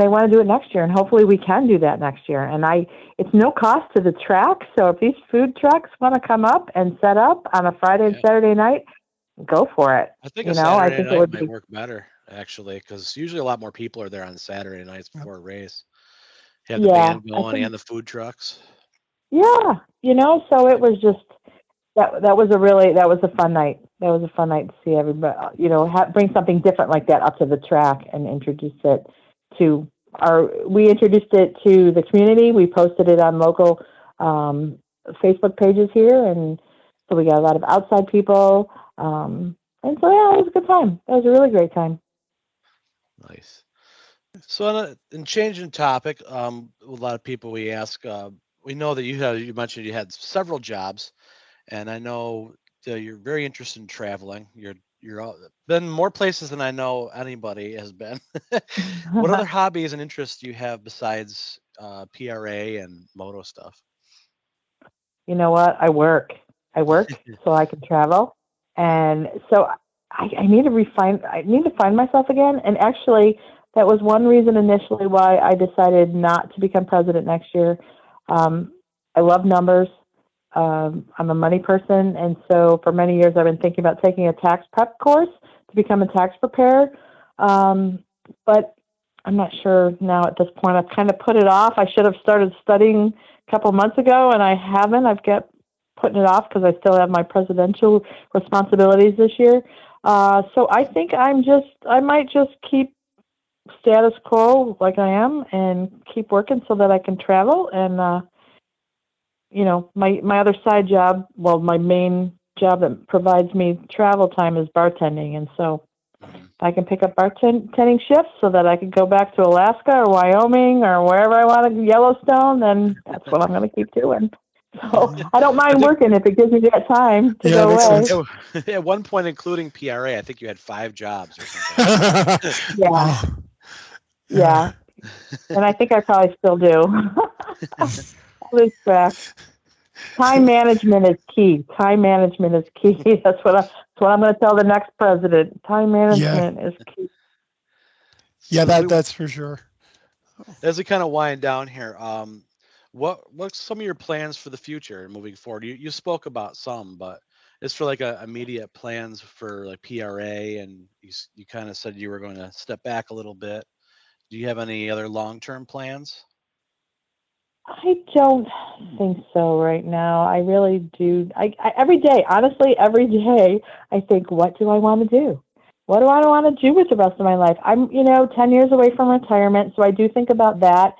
they want to do it next year, and hopefully we can do that next year. And it's no cost to the track, so if these food trucks want to come up and set up on a Friday and Saturday night, go for it. I think Saturday night might work better, actually, because usually a lot more people are there on Saturday nights before a race. You have the band going and the food trucks. Yeah, so it was just that was a fun night. That was a fun night to see everybody, bring something different like that up to the track and introduce it we introduced it to the community. We posted it on local Facebook pages here, and so we got a lot of outside people. And so it was a good time. It was a really great time. Nice. So in changing topic, a lot of people we ask, we know that you mentioned you had several jobs, and I know that you're very interested in traveling. You're been more places than I know anybody has been. What other hobbies and interests do you have besides PRA and moto stuff? You know what? I work so I can travel, and so I need to find myself again. And actually, that was one reason initially why I decided not to become president next year. I love numbers. I'm a money person, and so for many years I've been thinking about taking a tax prep course to become a tax preparer. But I'm not sure now at this point. I've kind of put it off. I should have started studying a couple months ago, and I haven't. I've kept putting it off because I still have my presidential responsibilities this year. So I think I might just keep status quo like I am and keep working so that I can travel. And my other side job, my main job that provides me travel time is bartending, and so if I can pick up bartending shifts so that I can go back to Alaska or Wyoming or wherever I want to, Yellowstone, then that's what I'm going to keep doing. So I don't mind working if it gives me that time to go away. At one point, including PRA, I think you had 5 jobs or something. Yeah. And I think I probably still do. I lose track. Time management is key. That's what I'm going to tell the next president. Time management is key. Yeah, that's for sure. As we kind of wind down here, what's some of your plans for the future moving forward? You spoke about some, but it's for like immediate plans for like PRA, and you kind of said you were going to step back a little bit. Do you have any other long-term plans? I don't think so right now. I really do. I every day, honestly, every day, I think, what do I want to do? What do I want to do with the rest of my life? I'm, 10 years away from retirement, so I do think about that.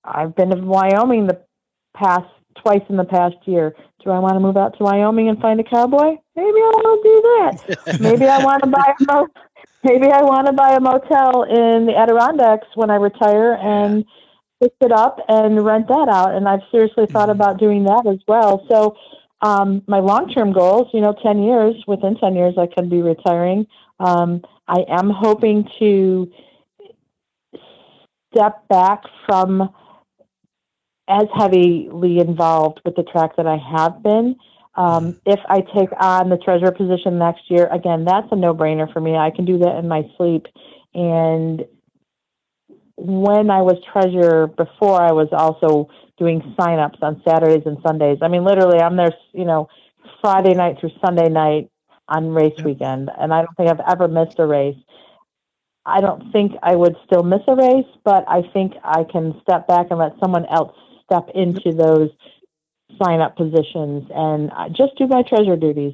I've been to Wyoming twice in the past year. Do I want to move out to Wyoming and find a cowboy? Maybe I want to do that. Maybe I want to buy a motel in the Adirondacks when I retire and fix it up and rent that out. And I've seriously thought about doing that as well. So my long-term goals, 10 years, within 10 years, I could be retiring. I am hoping to step back from as heavily involved with the track that I have been. If I take on the treasurer position next year, again, that's a no-brainer for me. I can do that in my sleep. And when I was treasurer before, I was also doing sign-ups on Saturdays and Sundays. I mean, literally, I'm there, Friday night through Sunday night on race weekend, and I don't think I've ever missed a race. I don't think I would still miss a race, but I think I can step back and let someone else step into those sign-up positions and just do my treasure duties.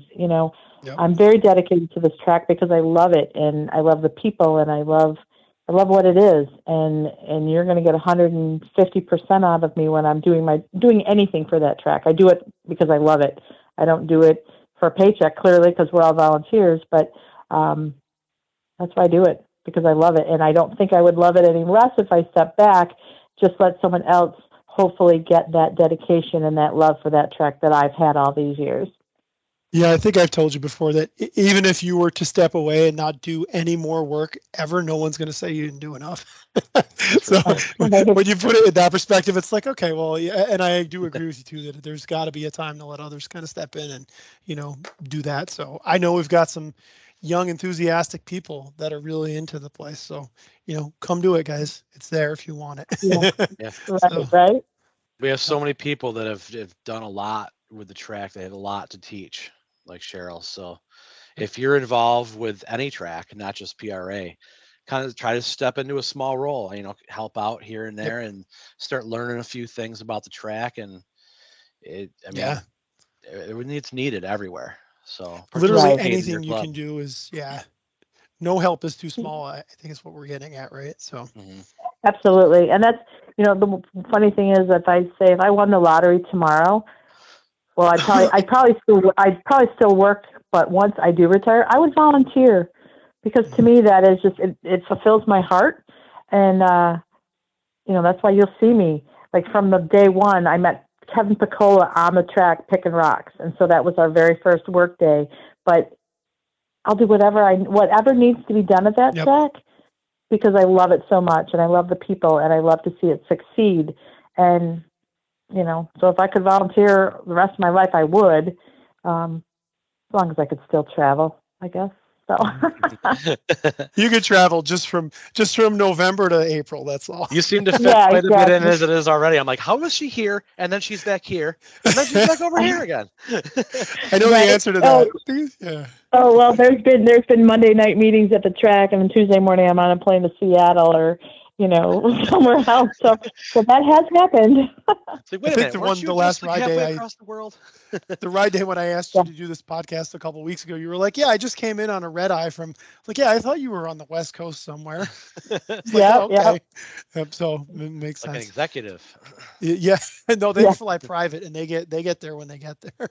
I'm very dedicated to this track because I love it, and I love the people, and I love what it is, and you're going to get 150% out of me when I'm doing anything for that track. I do it because I love it. I don't do it for a paycheck, clearly, because we're all volunteers, but that's why I do it, because I love it, and I don't think I would love it any less if I step back, just let someone else hopefully get that dedication and that love for that track that I've had all these years. Yeah, I think I've told you before that even if you were to step away and not do any more work ever, no one's going to say you didn't do enough. So when you put it in that perspective, it's like, okay, well, yeah, and I do agree with you too, that there's got to be a time to let others kind of step in and, do that. So I know we've got some young, enthusiastic people that are really into the place. So, come do it, guys. It's there if you want it. Yeah. Right. We have so many people that have done a lot with the track. They have a lot to teach, like Sheryl. So if you're involved with any track, not just PRA, kind of try to step into a small role, help out here and there and start learning a few things about the track. And it's needed everywhere. So literally anything you can do is, no help is too small. I think is what we're getting at, right? So absolutely. And that's, the funny thing is, if I won the lottery tomorrow, well, I'd probably still work, but once I do retire, I would volunteer, because to me that is just it fulfills my heart, and that's why you'll see me, like, from the day one. I met Kevin Piccola on the track picking rocks, and so that was our very first work day. But I'll do whatever needs to be done at that track, because I love it so much, and I love the people, and I love to see it succeed. And so if I could volunteer the rest of my life, I would, as long as I could still travel, I guess. So you could travel just from November to April. That's all. You seem to fit quite a bit in as it is already. I'm like, how is she here? And then she's back here, and then she's back over here again. I know the answer to that. Yeah. Oh, well, there's been Monday night meetings at the track, and then Tuesday morning I'm on a plane to Seattle or somewhere else. So that has happened. So wait a minute, the last ride day across the world? The ride day when I asked you to do this podcast a couple of weeks ago, you were like, "Yeah, I just came in on a red eye from." Like, yeah, I thought you were on the West Coast somewhere. Okay. So it makes sense. Like an executive. Yeah, no, they fly private, and they get there when they get there.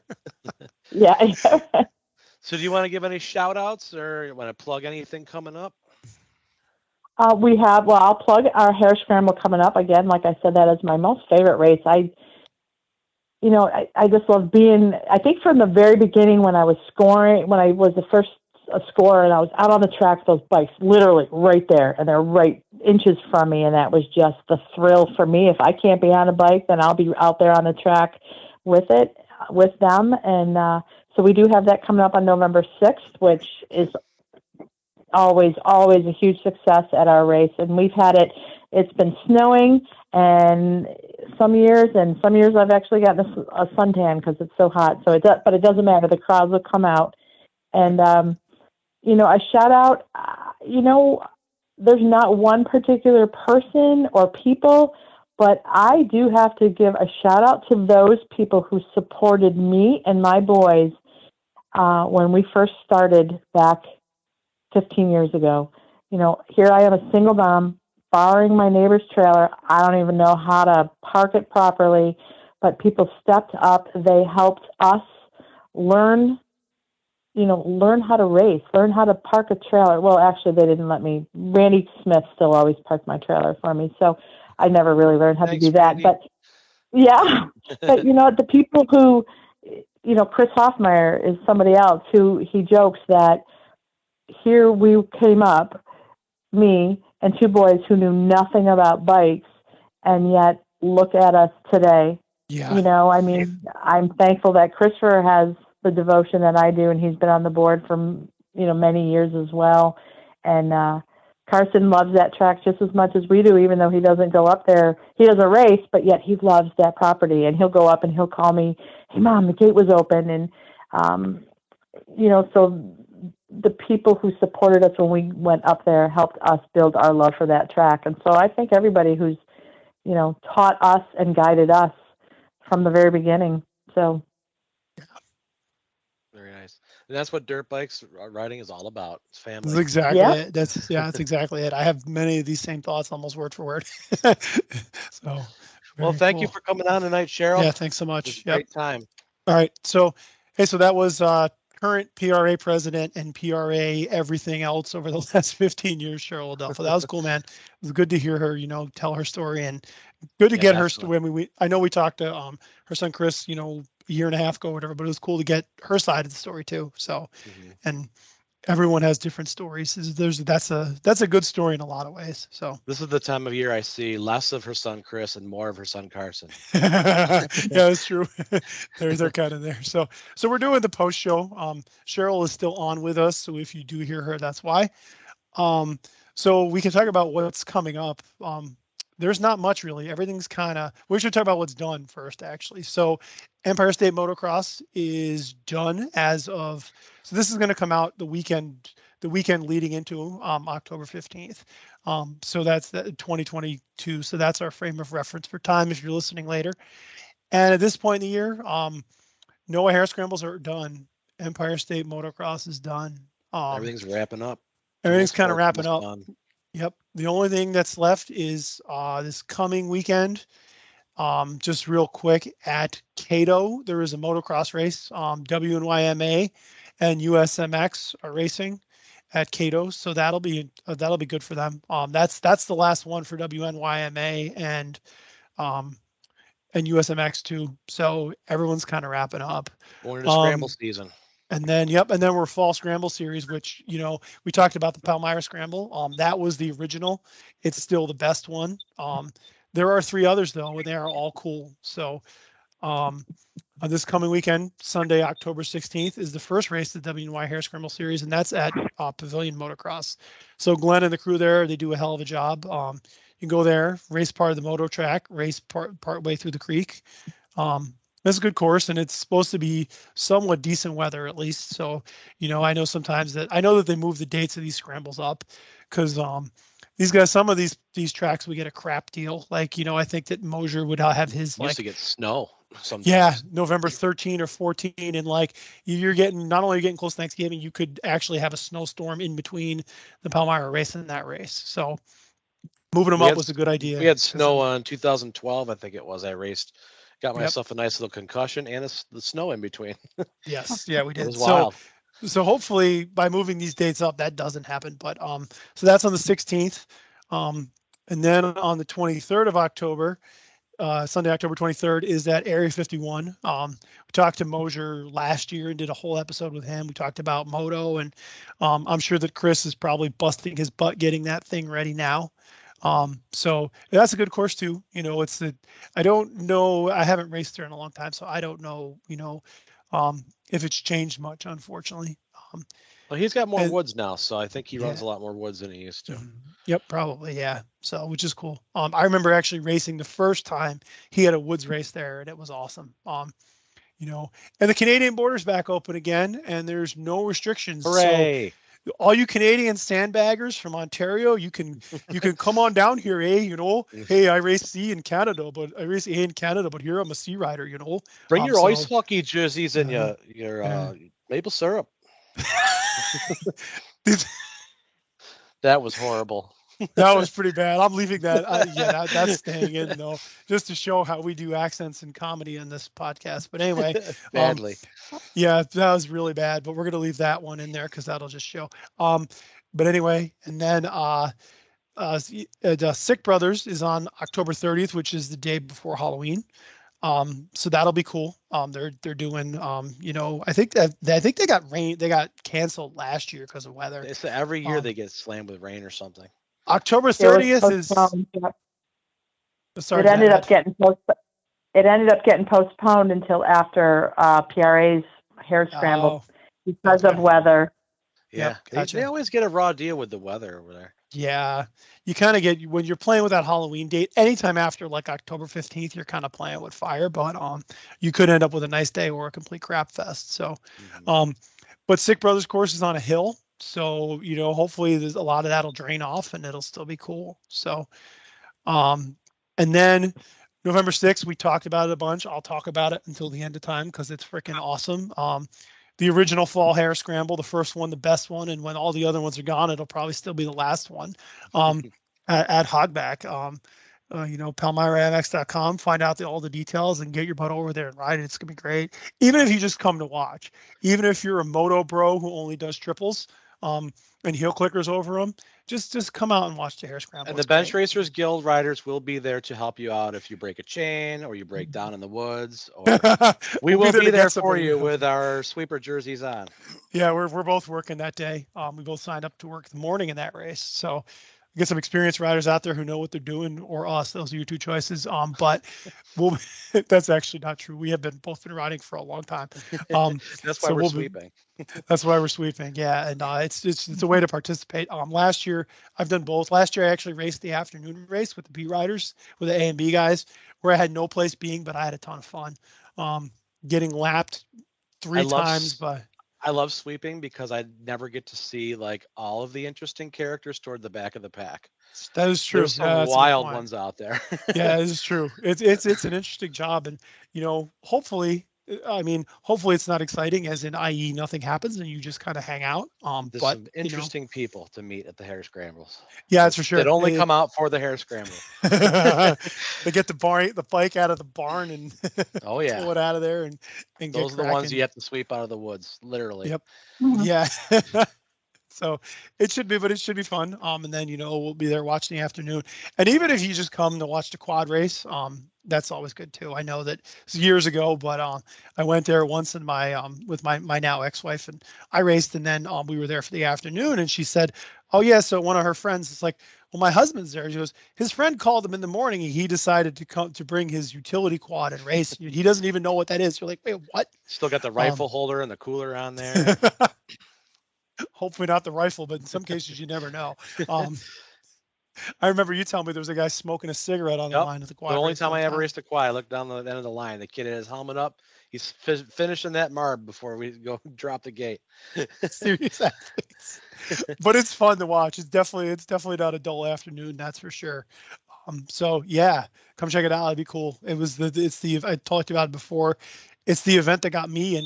Yeah. So do you want to give any shout outs, or you want to plug anything coming up? I'll plug our hair scramble coming up again. Like I said, that is my most favorite race. I just love being, I think from the very beginning when I was the first scorer and I was out on the track, those bikes literally right there, and they're right inches from me. And that was just the thrill for me. If I can't be on a bike, then I'll be out there on the track with them. And, so we do have that coming up on November 6th, which is always a huge success at our race. And we've had it's been snowing, and some years I've actually gotten a suntan because it's so hot. So but it doesn't matter. The crowds will come out. And, a shout out, there's not one particular person or people, but I do have to give a shout out to those people who supported me and my boys when we first started back 15 years ago. You know, here I am, a single mom, borrowing my neighbor's trailer. I don't even know how to park it properly, but people stepped up. They helped us learn how to race, learn how to park a trailer. Well, actually, they didn't let me. Randy Smith still always parked my trailer for me, so I never really learned how to do that. Randy. But yeah, but the people who, Chris Hoffmeyer is somebody else who he jokes that here we came up, me and two boys who knew nothing about bikes, and yet look at us today. Yeah. I'm thankful that Christopher has the devotion that I do, and he's been on the board for many years as well. And Carson loves that track just as much as we do, even though he doesn't go up there. He doesn't race, but yet he loves that property, and he'll go up and he'll call me, "Hey Mom, the gate was open." And so the people who supported us when we went up there helped us build our love for that track. And so I thank everybody who's taught us and guided us from the very beginning. So very nice. And that's what dirt bikes riding is all about. It's family. That's exactly it. That's exactly it. I have many of these same thoughts, almost word for word. So, well, thank you for coming on tonight, Sheryl. Yeah, thanks so much. Great time. All right. So that was current PRA president and PRA everything else over the last 15 years, Sheryl LaDelfa. That was cool, man. It was good to hear her, tell her story, and good to get her story. I know we talked to her son Chris, a year and a half ago or whatever, but it was cool to get her side of the story too. So, and everyone has different stories. That's a good story in a lot of ways. So this is the time of year I see less of her son Chris and more of her son Carson. Yeah, that's true. They're kind of there. So we're doing the post show. Sheryl is still on with us, so if you do hear her, that's why. So we can talk about what's coming up. There's not much really. Everything's we should talk about what's done first, actually. So Empire State Motocross is done so this is going to come out the weekend leading into October 15th. So that's the 2022. So that's our frame of reference for time if you're listening later. And at this point in the year, NOAA Hare Scrambles are done. Empire State Motocross is done. Everything's wrapping up. Everything's kind of wrapping up. Yep. The only thing that's left is this coming weekend. Just real quick, at Cato, there is a motocross race. WNYMA and USMX are racing at Cato, so that'll be good for them. That's the last one for WNYMA and USMX too. So everyone's kind of wrapping up. Going into scramble season. And then we're fall scramble series, which we talked about the Palmyra Scramble. That was the original. It's still the best one. There are 3 others though, and they are all cool. So this coming weekend, Sunday, October 16th, is the first race of the WNY Hare Scramble series, and that's at Pavilion Motocross. So Glenn and the crew there, they do a hell of a job. You can go there, race part of the moto track, race part way through the creek. It's a good course, and it's supposed to be somewhat decent weather at least. So, I know that they move the dates of these scrambles up because these guys, some of these tracks, we get a crap deal. Like, I think that Mosier would have his used to get snow sometimes. Yeah, November 13 or 14, and you're getting not only getting close to Thanksgiving, you could actually have a snowstorm in between the Palmyra race and that race. So moving them up was a good idea. We had snow on 2012, I think it was. I raced. Got myself a nice little concussion and the snow in between. Yes, yeah, we did. It was wild. So hopefully by moving these dates up, that doesn't happen. But so that's on the 16th, and then on the 23rd of October, Sunday, October 23rd, is at Area 51. We talked to Mosier last year and did a whole episode with him. We talked about Moto, and I'm sure that Chris is probably busting his butt getting that thing ready now. So that's a good course too. I don't know. I haven't raced there in a long time, so I don't know, if it's changed much, unfortunately. Well, he's got more woods now, so I think he runs a lot more woods than he used to. Yep, probably. Yeah. So, which is cool. I remember actually racing the first time he had a woods race there, and it was awesome. And the Canadian border's back open again, and there's no restrictions. Hooray. all you Canadian sandbaggers from Ontario, you can come on down here, eh? You know, hey, I race C in Canada, but I race A in Canada, but here I'm a C rider, you know. Bring your so, ice hockey jerseys and your maple syrup. That was horrible. That was pretty bad. I'm leaving that. That's staying in though, just to show how we do accents and comedy in this podcast. But anyway, badly. Yeah, that was really bad. But we're gonna leave that one in there because that'll just show. But anyway, and then Sick Brothers is on October 30th, which is the day before Halloween. So that'll be cool. They're doing, you know, I think they got rain. They got canceled last year because of weather. It's every year they get slammed with rain or something. October 30th is. Sorry, it ended up getting postponed until after PRA's hair scramble because of weather. Yeah, they always get a raw deal with the weather over there. Yeah, you kind of get, when you're playing with that Halloween date, anytime after like October 15th, you're kind of playing with fire, but you could end up with a nice day or a complete crap fest. So, but Sick Brothers course is on a hill, so you know, hopefully there's a lot of that'll drain off and it'll still be cool. So, and then November 6th, we talked about it a bunch. I'll talk about it until the end of time because it's freaking awesome. The original fall hair scramble, the first one, the best one, and when all the other ones are gone, it'll probably still be the last one. At Hogback, you know, PalmyraMX.com, find out all the details and get your butt over there and ride it. It's gonna be great. Even if you just come to watch, even if you're a moto bro who only does triples, and heel clickers over them, just come out and watch the hair scramble. And the Benchracer Guild riders will be there to help you out if you break a chain or you break down in the woods. Or we will be there for you with our sweeper jerseys on. Yeah, we're both working that day. We both signed up to work the morning in that race, so get some experienced riders out there who know what they're doing, or us. Those are your two choices. But that's actually not true. We have both been riding for a long time. That's why we're sweeping. That's why we're sweeping. Yeah, and it's a way to participate. Last year I've done both. Last year I actually raced the afternoon race with the B riders, with the A and B guys, where I had no place being, but I had a ton of fun. Getting lapped three times by. I love sweeping because I never get to see like all of the interesting characters toward the back of the pack. That is true. There's some wild ones out there. Yeah, this is true. It's an interesting job, and you know, hopefully it's not exciting, as in, i.e., nothing happens and you just kind of hang out. There's but some interesting people to meet at the hair scrambles. Yeah, that's for sure. That only come out for the hair scramble. They get the bike out of the barn and pull it out of there and those are the ones you have to sweep out of the woods, literally. Yep. Yeah. So it should be fun. And then, you know, we'll be there watching the afternoon. And even if you just come to watch the quad race, that's always good too. I know that it's years ago, but I went there once in with my now ex-wife, and I raced, and then we were there for the afternoon, and she said, oh yeah, so one of her friends is like, well, my husband's there. She goes, his friend called him in the morning and he decided to bring his utility quad and race. He doesn't even know what that is. You're like, wait, what? Still got the rifle holder and the cooler on there. Hopefully not the rifle, but in some cases you never know. I remember you telling me there was a guy smoking a cigarette on the line of the quad. The only time I ever raced a quad, I looked down the end of the line. The kid had his helmet up. He's finishing that marb before we go drop the gate. Seriously. But it's fun to watch. It's definitely not a dull afternoon, that's for sure. So yeah, come check it out. It'd be cool. I talked about it before. It's the event that kept me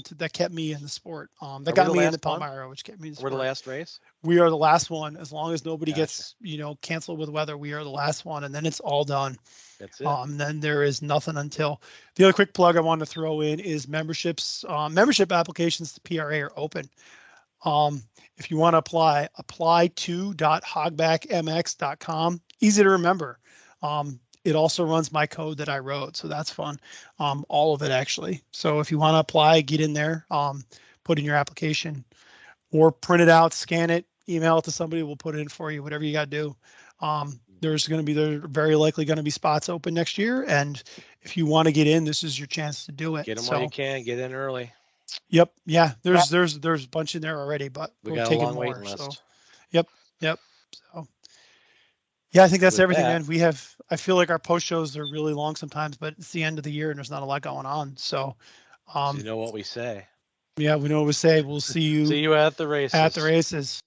in the sport. That got me into Palmyra, which kept me in the sport. We're the last race? We are the last one. As long as nobody gets, canceled with weather, we are the last one, and then it's all done. That's it. Then there is nothing until. The other quick plug I wanted to throw in is memberships. Membership applications to PRA are open. If you want to apply to .hogbackmx.com. Easy to remember. It also runs my code that I wrote, so that's fun. All of it, actually. So if you want to apply, get in there, put in your application, or print it out, scan it, email it to somebody. We'll put it in for you, whatever you got to do. There's very likely going to be spots open next year, and if you want to get in, this is your chance to do it. Get them while you can. Get in early. Yep. Yeah. There's a bunch in there already, but we're taking more. Waiting list. So. Yep. So. Yeah, I think that's everything, man. I feel like our post shows are really long sometimes, but it's the end of the year and there's not a lot going on. So, you know what we say. Yeah, we know what we say. We'll see you. See you at the races.